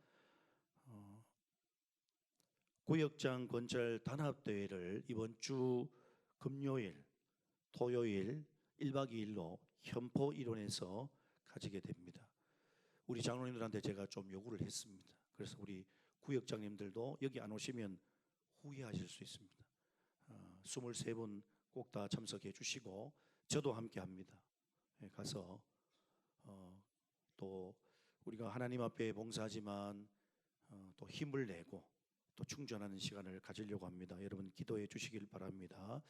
구역장 건설 단합대회를 이번 주 금요일, 토요일 1박 2일로 현포 일원에서 가지게 됩니다. 우리 장로님들한테 제가 좀 요구를 했습니다. 그래서 우리 구역장님들도 여기 안 오시면 후회하실 수 있습니다. 23분 꼭 다 참석해 주시고 저도 함께 합니다. 가서 또 우리가 하나님 앞에 봉사하지만 또 힘을 내고 또 충전하는 시간을 가지려고 합니다. 여러분 기도해 주시길 바랍니다.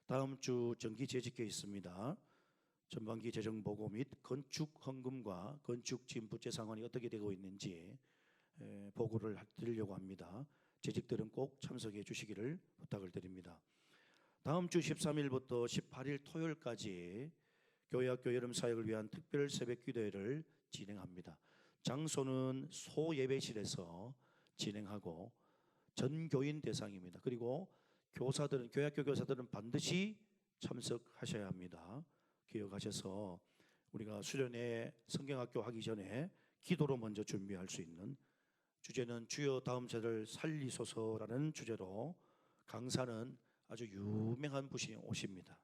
다음 주 정기 재직회 있습니다. 전반기 재정 보고 및 건축 헌금과 건축 지금 부채 상황이 어떻게 되고 있는지 보고를 드리려고 합니다. 재직들은 꼭 참석해 주시기를 부탁을 드립니다. 다음 주 13일부터 18일 토요일까지 교회학교 여름 사역을 위한 특별 새벽 기도회를 진행합니다. 장소는 소예배실에서 진행하고 전교인 대상입니다. 그리고 교사들은 교회학교 교사들은 반드시 참석하셔야 합니다. 기억하셔서 우리가 수련회 성경학교 하기 전에 기도로 먼저 준비할 수 있는 주제는 주여 다음 세대를 살리소서라는 주제로 강사는 아주 유명한 분이 오십니다.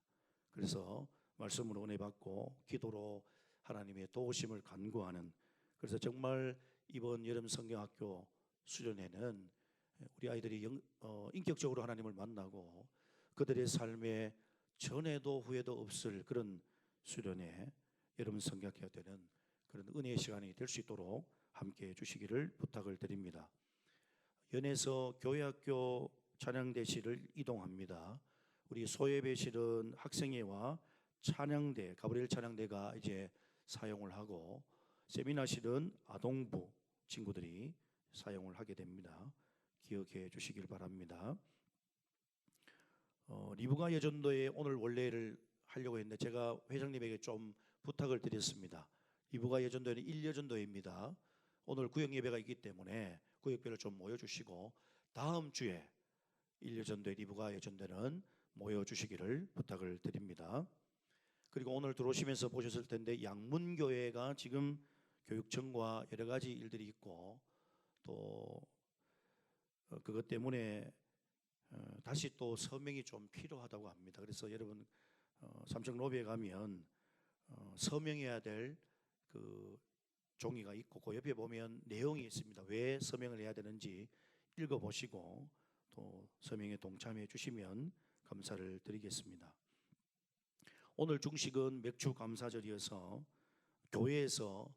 그래서 말씀으로 은혜 받고 기도로 하나님의 도우심을 간구하는 그래서 정말 이번 여름 성경학교 수련회는 우리 아이들이 인격적으로 하나님을 만나고 그들의 삶에 전에도 후에도 없을 그런 수련회 여러분 성경학교가 되는 그런 은혜의 시간이 될 수 있도록 함께 해주시기를 부탁을 드립니다. 연에서 교회학교 찬양대실을 이동합니다. 우리 소예배실은 학생회와 찬양대 가브리엘 찬양대가 이제 사용을 하고 세미나실은 아동부 친구들이 사용을 하게 됩니다. 기억해 주시길 바랍니다. 리브가 예전도에 오늘 원래를 하려고 했는데 제가 회장님에게 좀 부탁을 드렸습니다. 리브가 예전도에는 1여전도입니다. 오늘 구역 예배가 있기 때문에 구역별로 좀 모여주시고 다음 주에 일여전대 리브가 예전대는 모여주시기를 부탁을 드립니다. 그리고 오늘 들어오시면서 보셨을 텐데 양문교회가 지금 교육청과 여러 가지 일들이 있고 또 그것 때문에 다시 또 서명이 좀 필요하다고 합니다. 그래서 여러분 삼청 로비에 가면 서명해야 될 그 종이가 있고 그 옆에 보면 내용이 있습니다. 왜 서명을 해야 되는지 읽어보시고 또 서명에 동참해 주시면 감사를 드리겠습니다. 오늘 중식은 맥주 감사절이어서 교회에서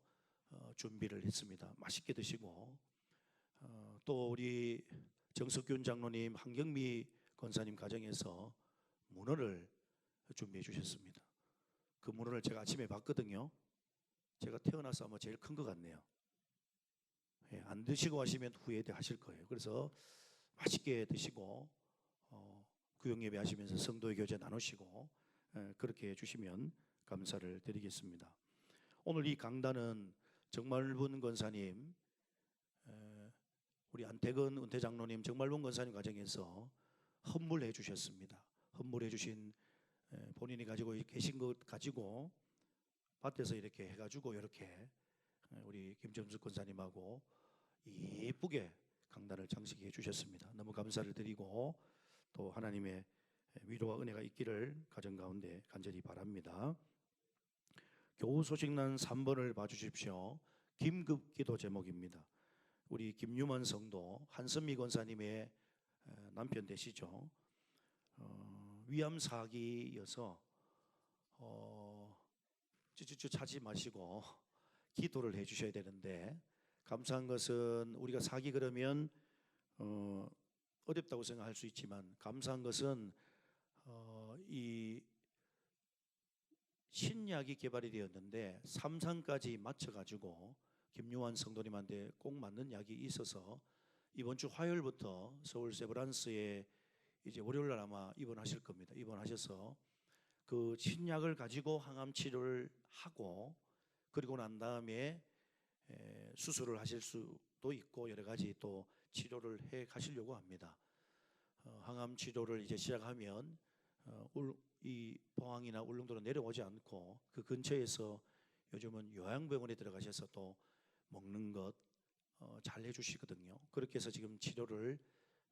준비를 했습니다. 맛있게 드시고 또 우리 정석균 장로님, 한경미 권사님 가정에서 문어를 준비해 주셨습니다. 그 문어를 제가 아침에 봤거든요. 제가 태어나서 아마 제일 큰 것 같네요. 예, 안 드시고 하시면 후회하실 거예요. 그래서 맛있게 드시고 구역예배 하시면서 성도의 교제 나누시고 그렇게 해주시면 감사를 드리겠습니다. 오늘 이 강단은 정말분 권사님, 우리 안태근 은퇴장로님, 정말분 권사님 가정에서 헌물해 주셨습니다. 헌물해 주신 본인이 가지고 계신 것 가지고 밭에서 이렇게 해가지고 이렇게 우리 김정숙 권사님하고 예쁘게 강단을 장식해 주셨습니다. 너무 감사를 드리고 또 하나님의 위로와 은혜가 있기를 가정 가운데 간절히 바랍니다. 교우 소식란 3번을 봐주십시오. 긴급기도 제목입니다. 우리 김유만 성도 한선미 권사님의 남편 되시죠. 위암 사기여서 쭈쭈쭈 차지 마시고 기도를 해주셔야 되는데 감사한 것은 우리가 사기 그러면 어렵다고 생각할 수 있지만 감사한 것은 이 신약이 개발이 되었는데 3상까지 맞춰가지고 김유한 성도님한테 꼭 맞는 약이 있어서 이번 주 화요일부터 서울 세브란스에 이제 월요일날 아마 입원하실 겁니다. 입원하셔서 그 신약을 가지고 항암 치료를 하고 그리고 난 다음에 수술을 하실 수도 있고 여러 가지 또 치료를 해 가시려고 합니다. 항암 치료를 이제 시작하면 이 포항이나 울릉도로 내려오지 않고 그 근처에서 요즘은 요양병원에 들어가셔서 또 먹는 것 잘 해주시거든요. 그렇게 해서 지금 치료를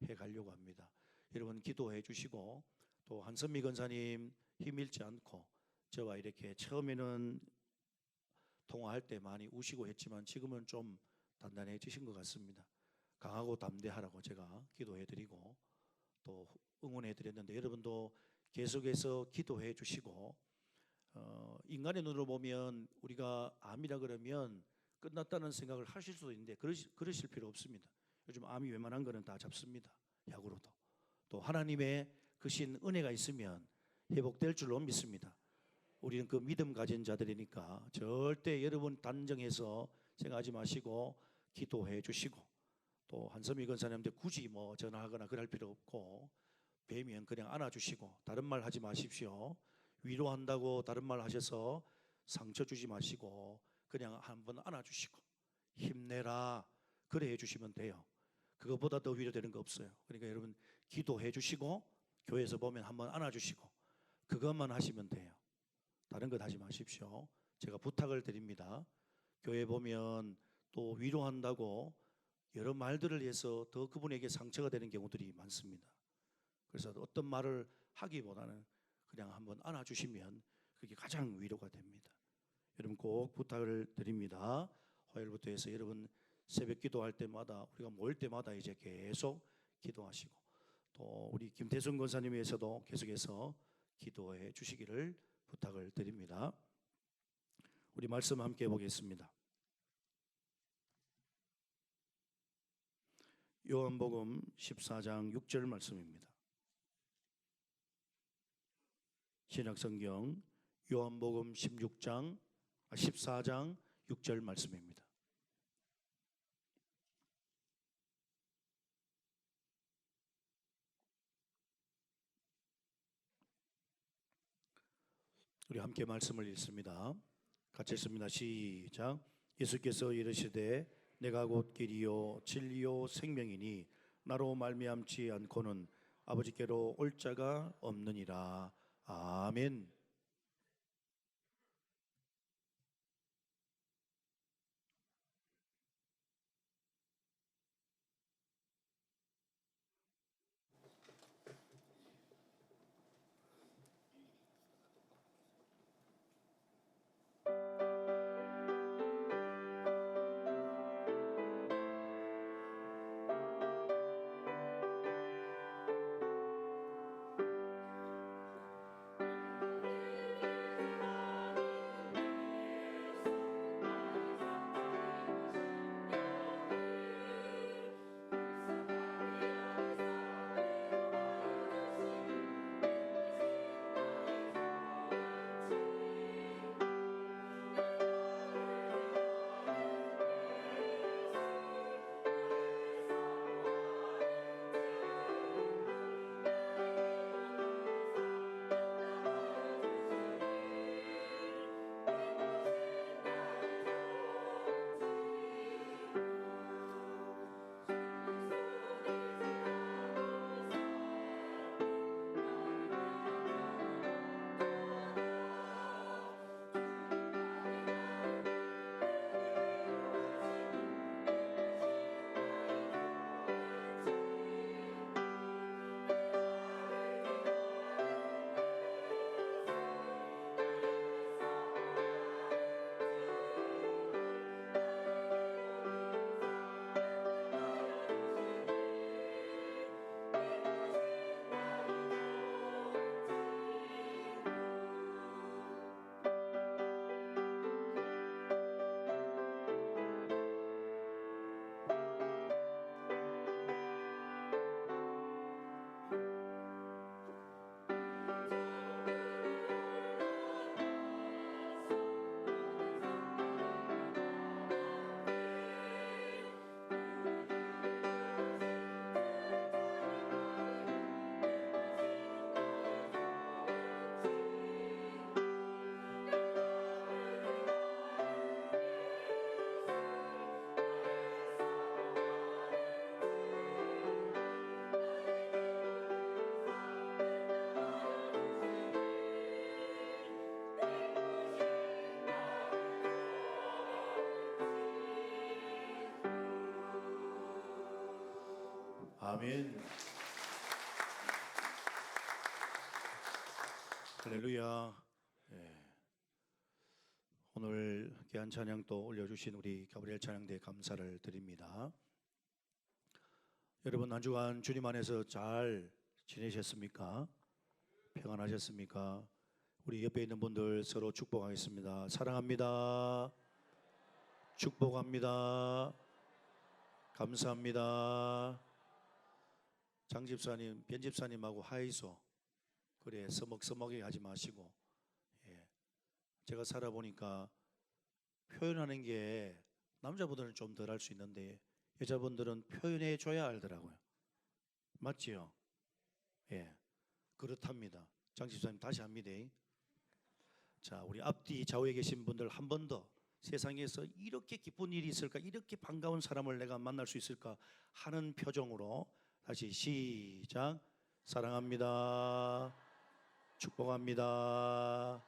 해 가려고 합니다. 여러분 기도해 주시고 또 한선미 권사님 힘 잃지 않고 저와 이렇게 처음에는 통화할 때 많이 우시고 했지만 지금은 좀 단단해지신 것 같습니다. 강하고 담대하라고 제가 기도해 드리고 또 응원해 드렸는데 여러분도 계속해서 기도해 주시고 인간의 눈으로 보면 우리가 암이라 그러면 끝났다는 생각을 하실 수도 있는데 그러실 필요 없습니다. 요즘 암이 웬만한 거는 다 잡습니다. 약으로도. 또 하나님의 크신 은혜가 있으면 회복될 줄로 믿습니다. 우리는 그 믿음 가진 자들이니까 절대 여러분 단정해서 생각하지 마시고 기도해 주시고 또 한섬이 권사님한테 굳이 뭐 전화하거나 그럴 필요 없고 뵈면 그냥 안아주시고 다른 말 하지 마십시오. 위로한다고 다른 말 하셔서 상처 주지 마시고 그냥 한번 안아주시고 힘내라 그래 해주시면 돼요. 그것보다 더 위로되는 거 없어요. 그러니까 여러분 기도해 주시고 교회에서 보면 한번 안아주시고 그것만 하시면 돼요. 다른 것 하지 마십시오. 제가 부탁을 드립니다. 교회 보면 또 위로한다고 여러 말들을 해서 더 그분에게 상처가 되는 경우들이 많습니다. 그래서 어떤 말을 하기보다는 그냥 한번 안아주시면 그게 가장 위로가 됩니다. 여러분 꼭 부탁을 드립니다. 화요일부터 해서 여러분 새벽 기도할 때마다 우리가 모일 때마다 이제 계속 기도하시고 또 우리 김태순 권사님 위해서도 계속해서 기도해 주시기를 부탁을 드립니다. 우리 말씀 함께 보겠습니다. 요한복음 14장 6절 말씀입니다. 신약성경 요한복음 14장 6절 말씀입니다. 우리 함께 말씀을 읽습니다. 같이 읽습니다. 시작. 예수께서 이르시되 내가 곧 길이요 진리요 생명이니 나로 말미암지 않고는 아버지께로 올 자가 없느니라. 아멘. 아멘. 할렐루야. 예. 오늘 귀한 찬양 또 올려주신 우리 가브리엘 찬양대에 감사를 드립니다. 여러분 한 주간 주님 안에서 잘 지내셨습니까? 평안하셨습니까? 우리 옆에 있는 분들 서로 축복하겠습니다. 사랑합니다. 축복합니다. 감사합니다. 장 집사님, 변 집사님하고 하이소. 그래 서먹서먹하게 하지 마시고. 예. 제가 살아보니까 표현하는 게 남자분들은 좀 덜 할 수 있는데 여자분들은 표현해 줘야 알더라고요. 맞지요? 예, 그렇답니다. 장 집사님 다시 합니다. 자, 우리 앞뒤 좌우에 계신 분들 한 번 더 세상에서 이렇게 기쁜 일이 있을까, 이렇게 반가운 사람을 내가 만날 수 있을까 하는 표정으로 다시 시작. 사랑합니다. 축복합니다.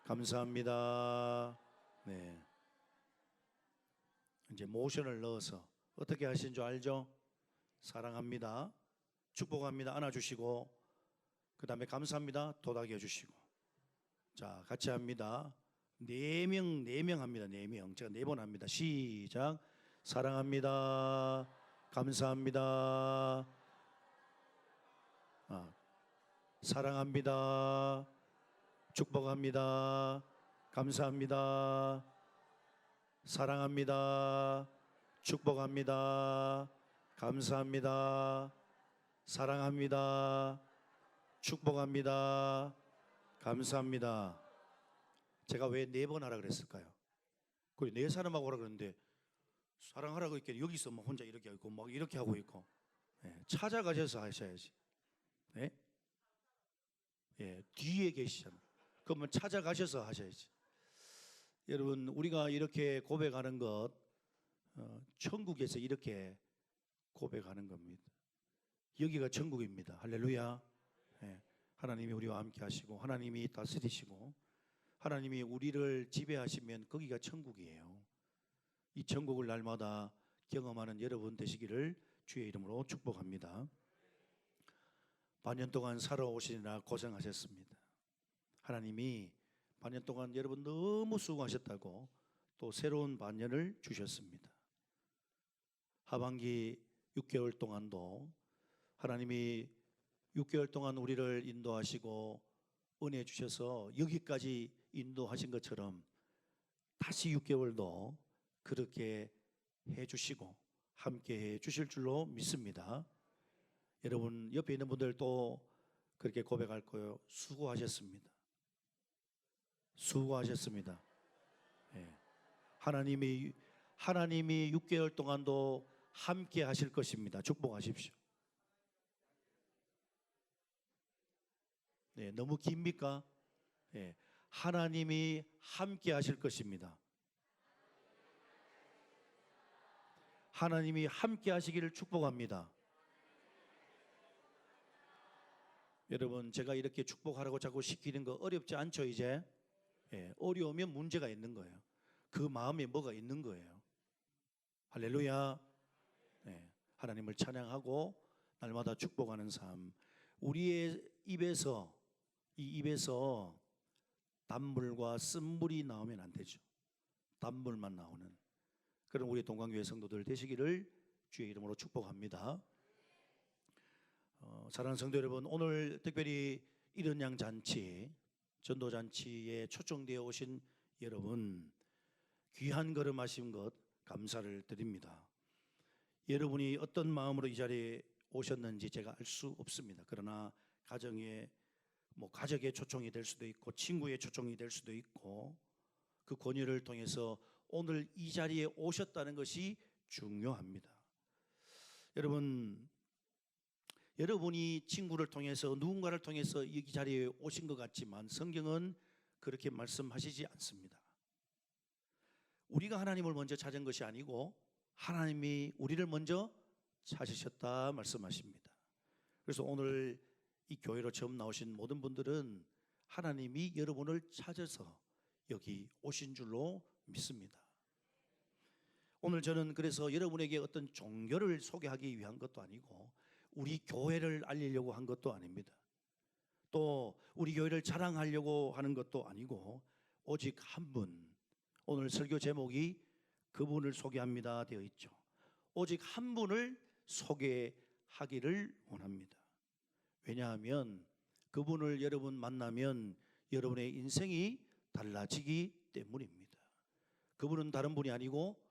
감사합니다. 네. 이제 모션을 넣어서 어떻게 하신 줄 알죠? 사랑합니다. 축복합니다. 안아주시고, 그 다음에 감사합니다. 도닥여 주시고. 자, 같이 합니다. 4명 합니다. 4명. 제가 4번 합니다. 시작. 사랑합니다. 감사합니다. 사랑합니다. 축복합니다. 감사합니다. 사랑합니다. 축복합니다. 감사합니다. 사랑합니다. 축복합니다. 감사합니다. 제가 왜 4번 하라 그랬을까요? 그래 4사람하고 하라 그랬는데 사랑하라고 이렇게 여기서 뭐 혼자 이렇게 하고 막 이렇게 하고 있고. 예, 찾아가셔서 하셔야지. 예? 예, 뒤에 계시잖아요. 그러면 찾아가셔서 하셔야지. 여러분, 우리가 이렇게 고백하는 것 천국에서 이렇게 고백하는 겁니다. 여기가 천국입니다. 할렐루야. 예, 하나님이 우리와 함께 하시고 하나님이 다스리시고 하나님이 우리를 지배하시면 거기가 천국이에요. 이 천국을 날마다 경험하는 여러분 되시기를 주의 이름으로 축복합니다. 반년 동안 살아오시느라 고생하셨습니다. 하나님이 반년 동안 여러분 너무 수고하셨다고 또 새로운 반년을 주셨습니다. 하반기 6개월 동안도 하나님이 6개월 동안 우리를 인도하시고 은혜 주셔서 여기까지 인도하신 것처럼 다시 6개월도 그렇게 해주시고 함께 해주실 줄로 믿습니다. 여러분 옆에 있는 분들도 그렇게 고백할 거예요. 수고하셨습니다. 수고하셨습니다. 예. 하나님이 6개월 동안도 함께 하실 것입니다. 축복하십시오. 네, 너무 깁니까? 예. 하나님이 함께 하실 것입니다. 하나님이 함께 하시기를 축복합니다. 여러분 제가 이렇게 축복하라고 자꾸 시키는 거 어렵지 않죠 이제? 예, 어려우면 문제가 있는 거예요. 그 마음에 뭐가 있는 거예요. 할렐루야. 예, 하나님을 찬양하고 날마다 축복하는 삶. 우리의 입에서 이 입에서 단물과 쓴물이 나오면 안 되죠. 단물만 나오는 그런 우리 동강교회 성도들 되시기를 주의 이름으로 축복합니다. 사랑하는 성도 여러분, 오늘 특별히 이른 양 잔치, 전도 잔치에 초청되어 오신 여러분 귀한 걸음 하신 것 감사를 드립니다. 여러분이 어떤 마음으로 이 자리에 오셨는지 제가 알 수 없습니다. 그러나 가정에 가족의 초청이 될 수도 있고 친구의 초청이 될 수도 있고 그 권유를 통해서 오늘 이 자리에 오셨다는 것이 중요합니다. 여러분이 친구를 통해서 누군가를 통해서 이 자리에 오신 것 같지만 성경은 그렇게 말씀하시지 않습니다. 우리가 하나님을 먼저 찾은 것이 아니고 하나님이 우리를 먼저 찾으셨다 말씀하십니다. 그래서 오늘 이 교회로 처음 나오신 모든 분들은 하나님이 여러분을 찾아서 여기 오신 줄로 믿습니다. 오늘 저는 그래서 여러분에게 어떤 종교를 소개하기 위한 것도 아니고 우리 교회를 알리려고 한 것도 아닙니다. 또 우리 교회를 자랑하려고 하는 것도 아니고 오직 한 분, 오늘 설교 제목이 그분을 소개합니다 되어 있죠. 오직 한 분을 소개하기를 원합니다. 왜냐하면 그분을 여러분 만나면 여러분의 인생이 달라지기 때문입니다. 그분은 다른 분이 아니고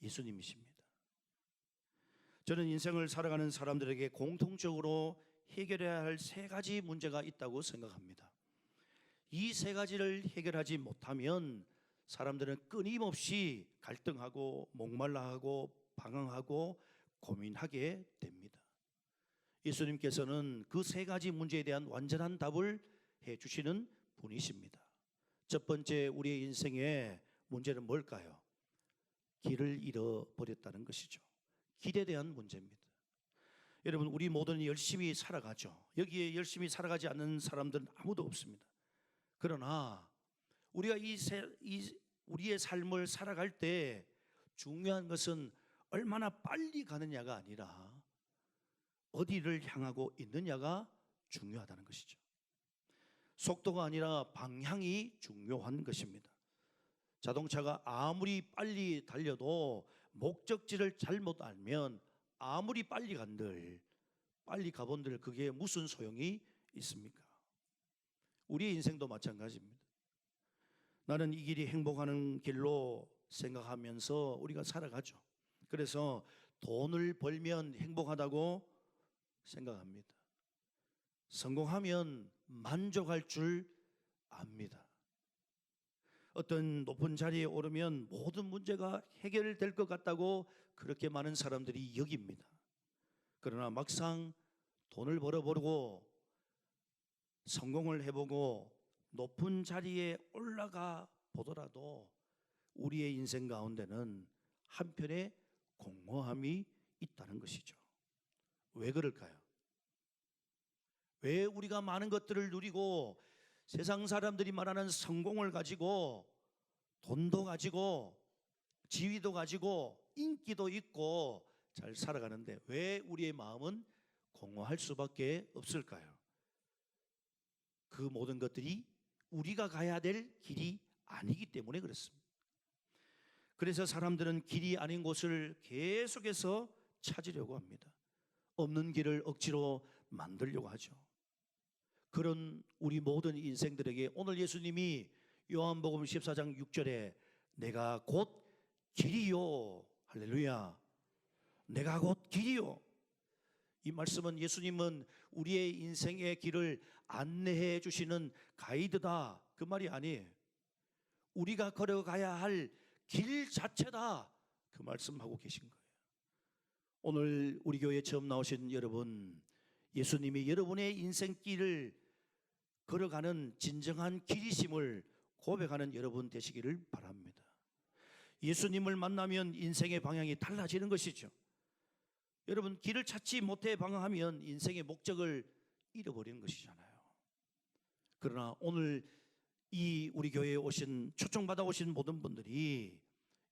예수님이십니다. 저는 인생을 살아가는 사람들에게 공통적으로 해결해야 할 세 가지 문제가 있다고 생각합니다. 이 세 가지를 해결하지 못하면 사람들은 끊임없이 갈등하고 목말라하고 방황하고 고민하게 됩니다. 예수님께서는 그 세 가지 문제에 대한 완전한 답을 해주시는 분이십니다. 첫 번째, 우리의 인생의 문제는 뭘까요? 길을 잃어버렸다는 것이죠. 길에 대한 문제입니다. 여러분, 우리 모두는 열심히 살아가죠. 여기에 열심히 살아가지 않는 사람들은 아무도 없습니다. 그러나 우리가 우리의 삶을 살아갈 때 중요한 것은 얼마나 빨리 가느냐가 아니라 어디를 향하고 있느냐가 중요하다는 것이죠. 속도가 아니라 방향이 중요한 것입니다. 자동차가 아무리 빨리 달려도 목적지를 잘못 알면 아무리 빨리 가본들 그게 무슨 소용이 있습니까? 우리의 인생도 마찬가지입니다. 나는 이 길이 행복하는 길로 생각하면서 우리가 살아가죠. 그래서 돈을 벌면 행복하다고 생각합니다. 성공하면 만족할 줄 압니다. 어떤 높은 자리에 오르면 모든 문제가 해결될 것 같다고 그렇게 많은 사람들이 여깁니다. 그러나 막상 돈을 벌어보고 성공을 해보고 높은 자리에 올라가 보더라도 우리의 인생 가운데는 한편에 공허함이 있다는 것이죠. 왜 그럴까요? 왜 우리가 많은 것들을 누리고 세상 사람들이 말하는 성공을 가지고 돈도 가지고 지위도 가지고 인기도 있고 잘 살아가는데 왜 우리의 마음은 공허할 수밖에 없을까요? 그 모든 것들이 우리가 가야 될 길이 아니기 때문에 그렇습니다. 그래서 사람들은 길이 아닌 곳을 계속해서 찾으려고 합니다. 없는 길을 억지로 만들려고 하죠. 그런 우리 모든 인생들에게 오늘 예수님이 요한복음 14장 6절에 내가 곧 길이요, 할렐루야, 내가 곧 길이요, 이 말씀은 예수님은 우리의 인생의 길을 안내해 주시는 가이드다, 그 말이 아니에요. 우리가 걸어가야 할 길 자체다, 그 말씀하고 계신 거예요. 오늘 우리 교회에 처음 나오신 여러분, 예수님이 여러분의 인생길을 걸어가는 진정한 길이심을 고백하는 여러분 되시기를 바랍니다. 예수님을 만나면 인생의 방향이 달라지는 것이죠. 여러분, 길을 찾지 못해 방황하면 인생의 목적을 잃어버리는 것이잖아요. 그러나 오늘 이 우리 교회에 오신, 초청받아 오신 모든 분들이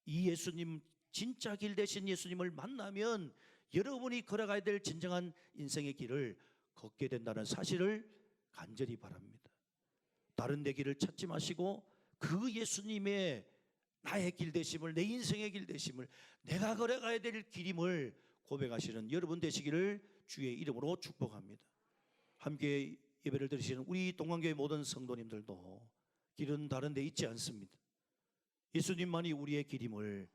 이 예수님, 진짜 길 되신 예수님을 만나면 여러분이 걸어가야 될 진정한 인생의 길을 걷게 된다는 사실을 간절히 바랍니다. 다른 데 길을 찾지 마시고 그 예수님의 나의 길 되심을, 내 인생의 길 되심을, 내가 걸어가야 될 길임을 고백하시는 여러분 되시기를 주의 이름으로 축복합니다. 함께 예배를 드리시는 우리 동관교회 모든 성도님들도 길은 다른 데 있지 않습니다. 예수님만이 우리의 길임을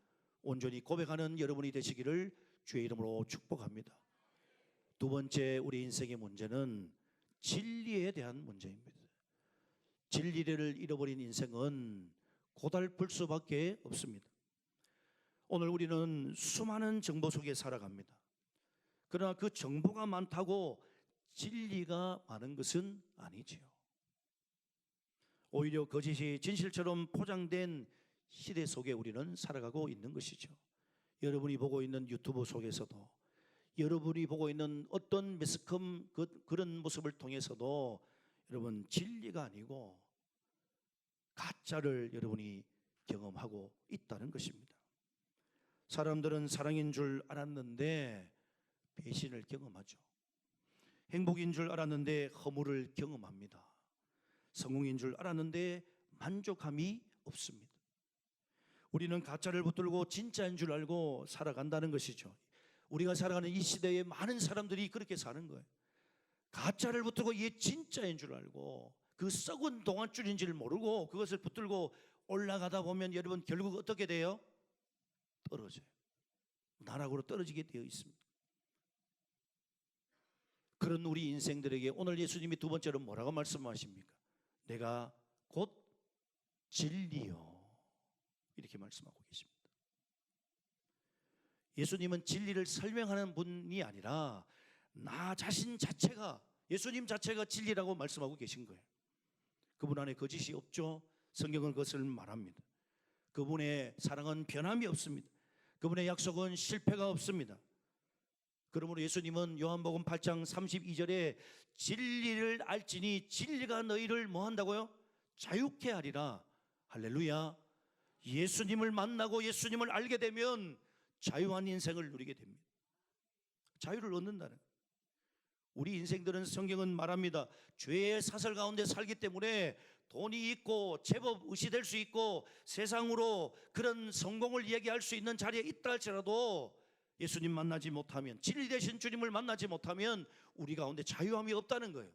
온전히 고백하는 여러분이 되시기를 주의 이름으로 축복합니다. 두 번째, 우리 인생의 문제는 진리에 대한 문제입니다. 진리를 잃어버린 인생은 고달플 수밖에 없습니다. 오늘 우리는 수많은 정보 속에 살아갑니다. 그러나 그 정보가 많다고 진리가 많은 것은 아니지요. 오히려 거짓이 진실처럼 포장된 시대 속에 우리는 살아가고 있는 것이죠. 여러분이 보고 있는 유튜브 속에서도, 여러분이 보고 있는 어떤 매스컴 그런 모습을 통해서도 여러분, 진리가 아니고 가짜를 여러분이 경험하고 있다는 것입니다. 사람들은 사랑인 줄 알았는데 배신을 경험하죠. 행복인 줄 알았는데 허물을 경험합니다. 성공인 줄 알았는데 만족함이 없습니다. 우리는 가짜를 붙들고 진짜인 줄 알고 살아간다는 것이죠. 우리가 살아가는 이 시대에 많은 사람들이 그렇게 사는 거예요. 가짜를 붙들고 이게 진짜인 줄 알고 그 썩은 동안줄인지를 모르고 그것을 붙들고 올라가다 보면 여러분 결국 어떻게 돼요? 떨어져요. 나락으로 떨어지게 되어 있습니다. 그런 우리 인생들에게 오늘 예수님이 두 번째로 뭐라고 말씀하십니까? 내가 곧 진리요, 이렇게 말씀하고 계십니다. 예수님은 진리를 설명하는 분이 아니라 나 자신 자체가, 예수님 자체가 진리라고 말씀하고 계신 거예요. 그분 안에 거짓이 없죠. 성경은 그것을 말합니다. 그분의 사랑은 변함이 없습니다. 그분의 약속은 실패가 없습니다. 그러므로 예수님은 요한복음 8장 32절에 진리를 알지니 진리가 너희를 뭐 한다고요? 자유케 하리라. 할렐루야. 예수님을 만나고 예수님을 알게 되면 자유한 인생을 누리게 됩니다. 자유를 얻는다는 거예요. 우리 인생들은 성경은 말합니다. 죄의 사슬 가운데 살기 때문에 돈이 있고 제법 의시될 수 있고 세상으로 그런 성공을 얘기할 수 있는 자리에 있다 할지라도 예수님 만나지 못하면, 진리 되신 주님을 만나지 못하면 우리 가운데 자유함이 없다는 거예요.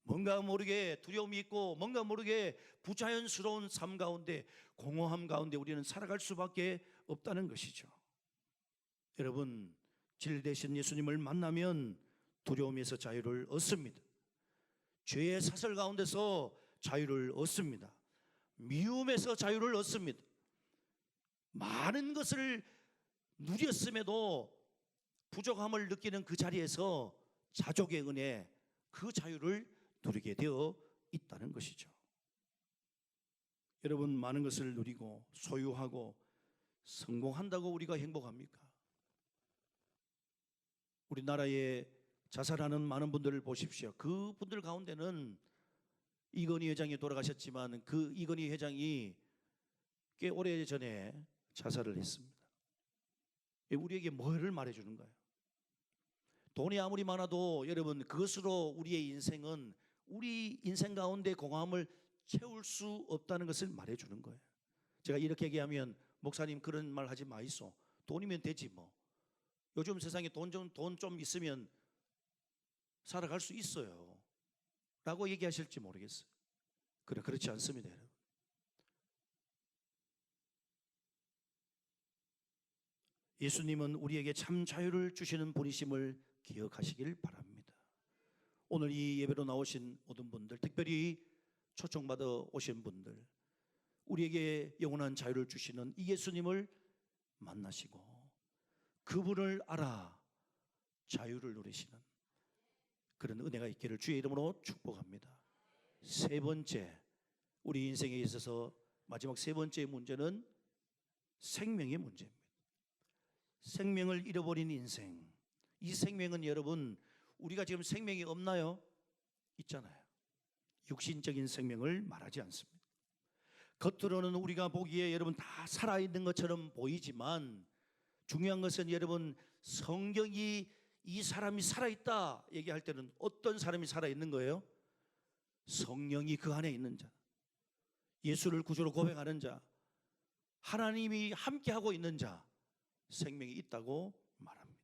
뭔가 모르게 두려움이 있고 뭔가 모르게 부자연스러운 삶 가운데, 공허함 가운데 우리는 살아갈 수밖에 없다는 것이죠. 여러분, 진리 되신 예수님을 만나면 두려움에서 자유를 얻습니다. 죄의 사슬 가운데서 자유를 얻습니다. 미움에서 자유를 얻습니다. 많은 것을 누렸음에도 부족함을 느끼는 그 자리에서 자족의 은혜, 그 자유를 누리게 되어 있다는 것이죠. 여러분, 많은 것을 누리고 소유하고 성공한다고 우리가 행복합니까? 우리나라에 자살하는 많은 분들을 보십시오. 그 분들 가운데는 이건희 회장이 돌아가셨지만 그 이건희 회장이 꽤 오래 전에 자살을 했습니다. 우리에게 뭐를 말해주는 거예요? 돈이 아무리 많아도 여러분 그것으로 우리의 인생은 우리 인생 가운데 공허함을 채울 수 없다는 것을 말해주는 거예요. 제가 이렇게 얘기하면 목사님 그런 말 하지 마이소. 돈이면 되지 뭐. 요즘 세상에 돈 좀 있으면 살아갈 수 있어요 라고 얘기하실지 모르겠어요. 그렇지 않습니다, 여러분. 예수님은 우리에게 참 자유를 주시는 분이심을 기억하시길 바랍니다. 오늘 이 예배로 나오신 모든 분들, 특별히 초청받아 오신 분들, 우리에게 영원한 자유를 주시는 이 예수님을 만나시고 그분을 알아 자유를 누리시는 그런 은혜가 있기를 주의 이름으로 축복합니다. 세 번째, 우리 인생에 있어서 마지막 세 번째 문제는 생명의 문제입니다. 생명을 잃어버린 인생. 이 생명은 여러분, 우리가 지금 생명이 없나요? 있잖아요. 육신적인 생명을 말하지 않습니다. 겉으로는 우리가 보기에 여러분 다 살아있는 것처럼 보이지만 중요한 것은 여러분 성경이 이 사람이 살아있다 얘기할 때는 어떤 사람이 살아있는 거예요? 성령이 그 안에 있는 자, 예수를 구주로 고백하는 자, 하나님이 함께하고 있는 자, 생명이 있다고 말합니다.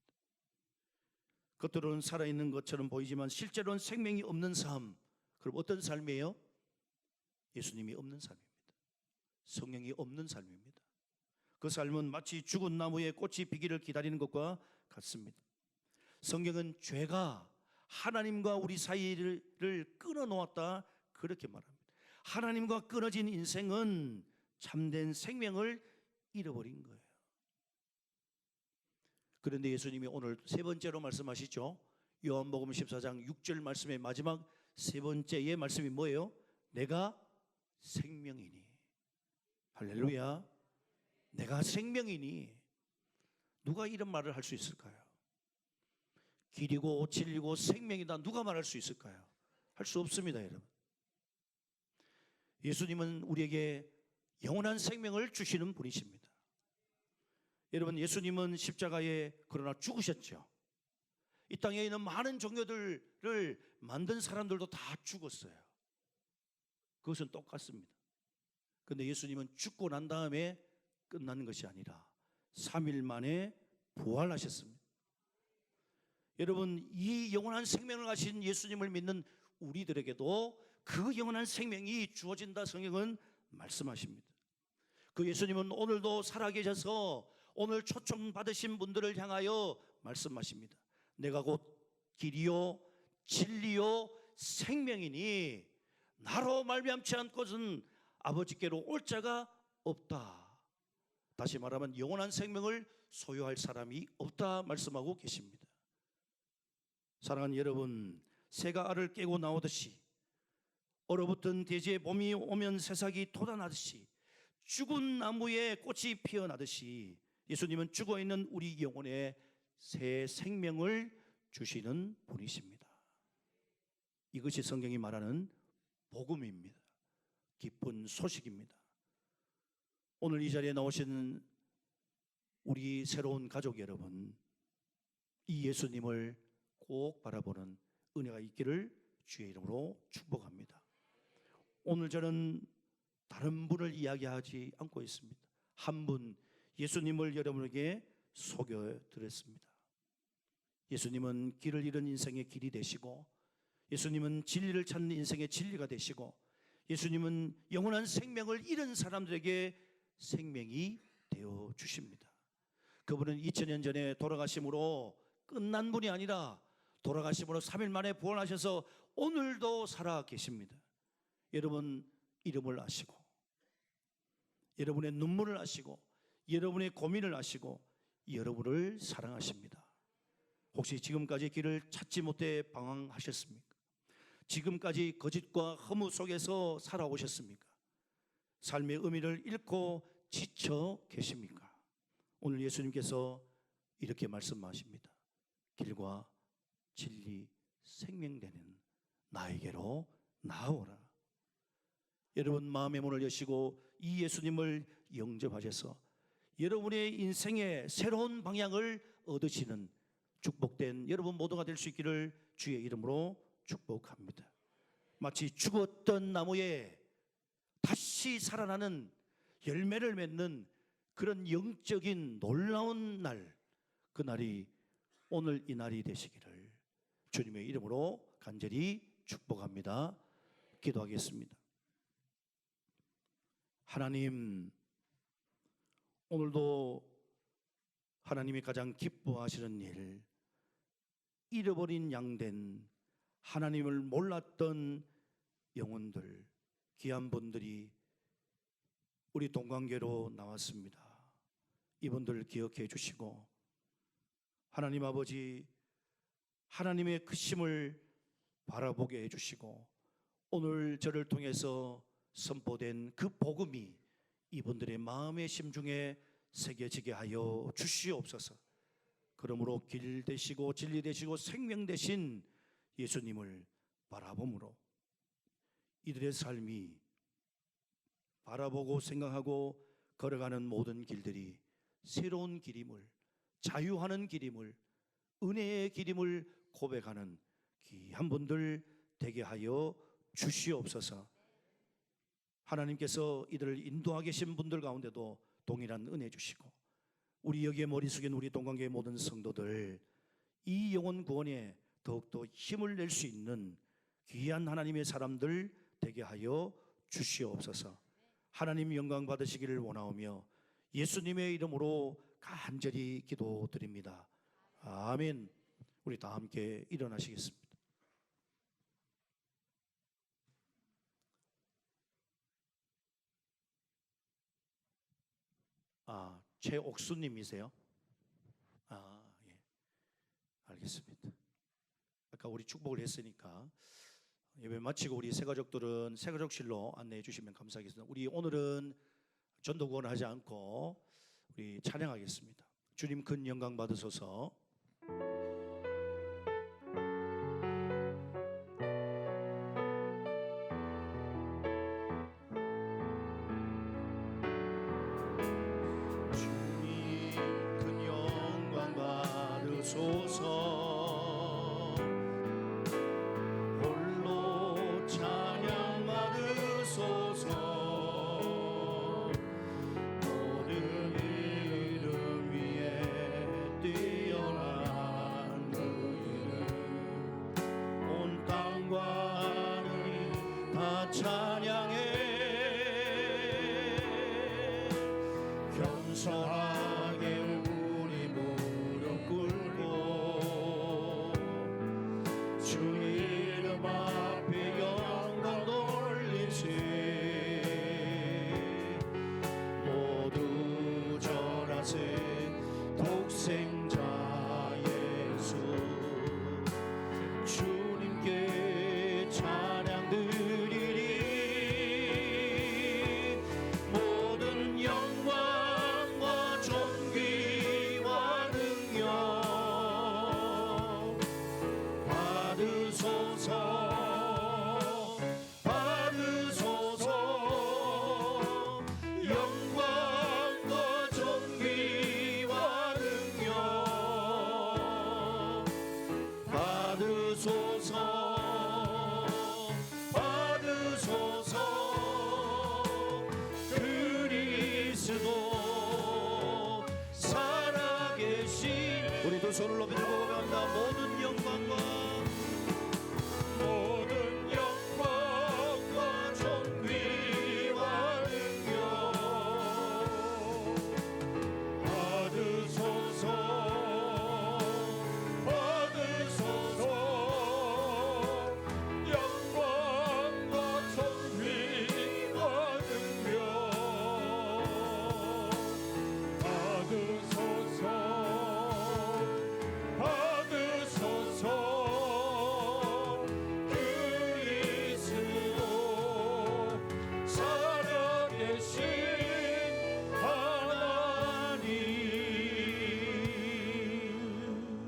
겉으로는 살아있는 것처럼 보이지만 실제로는 생명이 없는 삶. 그럼 어떤 삶이에요? 예수님이 없는 삶입니다. 성령이 없는 삶입니다. 그 삶은 마치 죽은 나무에 꽃이 피기를 기다리는 것과 같습니다. 성경은 죄가 하나님과 우리 사이를 끊어놓았다 그렇게 말합니다. 하나님과 끊어진 인생은 참된 생명을 잃어버린 거예요. 그런데 예수님이 오늘 세 번째로 말씀하시죠. 요한복음 14장 6절 말씀의 마지막 세 번째의 말씀이 뭐예요? 내가 생명이니. 할렐루야. 내가 생명이니. 누가 이런 말을 할 수 있을까요? 길이고 진리고 생명이다. 누가 말할 수 있을까요? 할 수 없습니다, 여러분. 예수님은 우리에게 영원한 생명을 주시는 분이십니다. 여러분, 예수님은 십자가에 그러나 죽으셨죠. 이 땅에 있는 많은 종교들을 만든 사람들도 다 죽었어요. 그것은 똑같습니다. 그런데 예수님은 죽고 난 다음에 끝나는 것이 아니라 3일 만에 부활하셨습니다. 여러분, 이 영원한 생명을 가신 예수님을 믿는 우리들에게도 그 영원한 생명이 주어진다 성경은 말씀하십니다. 그 예수님은 오늘도 살아계셔서 오늘 초청받으신 분들을 향하여 말씀하십니다. 내가 곧 길이요 진리요 생명이니 나로 말미암지 않고는 아버지께로 올 자가 없다. 다시 말하면 영원한 생명을 소유할 사람이 없다 말씀하고 계십니다. 사랑하는 여러분, 새가 알을 깨고 나오듯이 얼어붙은 대지에 봄이 오면 새싹이 돋아나듯이 죽은 나무에 꽃이 피어나듯이 예수님은 죽어있는 우리 영혼에 새 생명을 주시는 분이십니다. 이것이 성경이 말하는 복음입니다. 기쁜 소식입니다. 오늘 이 자리에 나오신 우리 새로운 가족 여러분, 이 예수님을 꼭 바라보는 은혜가 있기를 주의 이름으로 축복합니다. 오늘 저는 다른 분을 이야기하지 않고 있습니다. 한 분, 예수님을 여러분에게 소개드렸습니다. 예수님은 길을 잃은 인생의 길이 되시고, 예수님은 진리를 찾는 인생의 진리가 되시고, 예수님은 영원한 생명을 잃은 사람들에게 생명이 되어 주십니다. 그분은 2000년 전에 돌아가심으로 끝난 분이 아니라 돌아가심으로 3일 만에 부활하셔서 오늘도 살아 계십니다. 여러분 이름을 아시고, 여러분의 눈물을 아시고, 여러분의 고민을 아시고, 여러분을 사랑하십니다. 혹시 지금까지 길을 찾지 못해 방황하셨습니까? 지금까지 거짓과 허무 속에서 살아오셨습니까? 삶의 의미를 잃고 지쳐 계십니까? 오늘 예수님께서 이렇게 말씀하십니다. 길과 진리 생명되는 나에게로 나오라. 여러분 마음의 문을 여시고 이 예수님을 영접하셔서 여러분의 인생의 새로운 방향을 얻으시는 축복된 여러분 모두가 될 수 있기를 주의 이름으로 축복합니다. 마치 죽었던 나무에 다시 살아나는 열매를 맺는 그런 영적인 놀라운 날, 그 날이 오늘 이 날이 되시기를 주님의 이름으로 간절히 축복합니다. 기도하겠습니다. 하나님, 오늘도 하나님이 가장 기뻐하시는 일, 잃어버린 양된 하나님을 몰랐던 영혼들, 귀한 분들이 우리 동관계로 나왔습니다. 이분들 기억해 주시고 하나님 아버지, 하나님의 크심을 바라보게 해주시고 오늘 저를 통해서 선포된 그 복음이 이분들의 마음의 심중에 새겨지게 하여 주시옵소서. 그러므로 길 되시고 진리 되시고 생명 되신 예수님을 바라봄으로 이들의 삶이 바라보고 생각하고 걸어가는 모든 길들이 새로운 길임을, 자유하는 길임을, 은혜의 길임을 고백하는 귀한 분들 되게 하여 주시옵소서. 하나님께서 이들을 인도하고 계신 분들 가운데도 동일한 은혜 주시고 우리 여기에 머리 숙인 우리 동관계의 모든 성도들 이 영혼 구원에 더욱더 힘을 낼 수 있는 귀한 하나님의 사람들 되게 하여 주시옵소서. 하나님 영광 받으시기를 원하오며 예수님의 이름으로 간절히 기도드립니다. 아멘. 우리 다 함께 일어나시겠습니다. 최옥수님이세요? 예. 알겠습니다. 아까 우리 축복을 했으니까 예배 마치고 우리 새가족들은 새가족실로 안내해 주시면 감사하겠습니다. 우리 오늘은 전도 구원을 하지 않고 우리 찬양하겠습니다. 주님 큰 영광 받으소서. 홀로 찬양 받으소서. 모든 이름 위에 뛰어난 그 이름 온 땅과 하늘이 다 찬양해. 겸손하게 우리 무릎 꿇고 주 이름 앞에 영광 돌리세. 모두 절하세. 독생자 예수 주님께 찬양 드리리. 모든 영광과 존귀와 능력 받으소서. 받으소서. 영광과 존귀와 능력 받으소서. 받으소서. 그리스도 살아계신 우리 두 손을 높이 들고 고백합니다. 모든 영광과 모든 영광과 존귀와 능력 받으소서. 받으소서. 영광과 존귀와 능력 받으소서. 받으소서.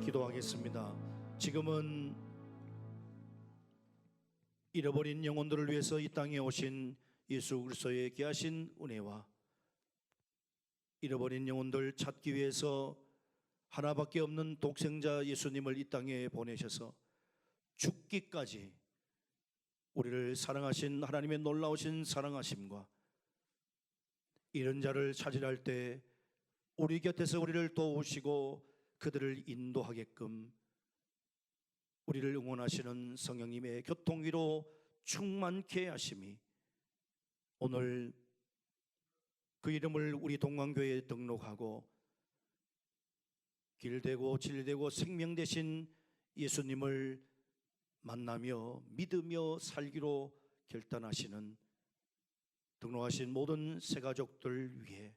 기도하겠습니다. 지금은 잃어버린 영혼들을 위해서 이 땅에 오신 예수 그리스도의 귀하신 은혜와 잃어버린 영혼들 찾기 위해서 하나밖에 없는 독생자 예수님을 이 땅에 보내셔서 죽기까지 우리를 사랑하신 하나님의 놀라우신 사랑하심과 이런 자를 찾으려 할 때 우리 곁에서 우리를 도우시고 그들을 인도하게끔 우리를 응원하시는 성령님의 교통위로 충만케 하심이 오늘 그 이름을 우리 동광교회에 등록하고 길되고 진리되고 생명 되신 예수님을 만나며 믿으며 살기로 결단하시는 등록하신 모든 새가족들 위해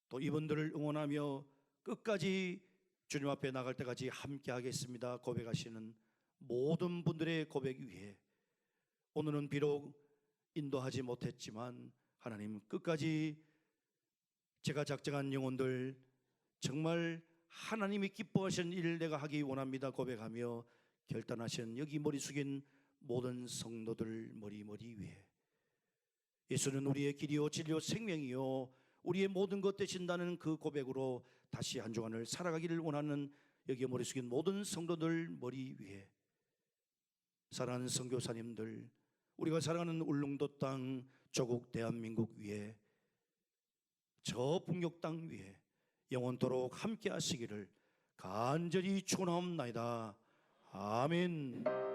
또 이분들을 응원하며 끝까지 주님 앞에 나갈 때까지 함께 하겠습니다 고백하시는 모든 분들의 고백 위에 오늘은 비록 인도하지 못했지만 하나님 끝까지 제가 작정한 영혼들 정말 하나님이 기뻐하시는 일을 내가 하기 원합니다 고백하며 결단하신 여기 머리 숙인 모든 성도들 머리 위에 예수는 우리의 길이요 진리요 생명이요 우리의 모든 것 되신다는 그 고백으로 다시 한 주간을 살아가기를 원하는 여기 머리 숙인 모든 성도들 머리 위에 사랑하는 선교사님들 우리가 사랑하는 울릉도 땅 조국 대한민국 위에 저 북녘 땅 위에 영원토록 함께 하시기를 간절히 축원하옵나이다. 아멘.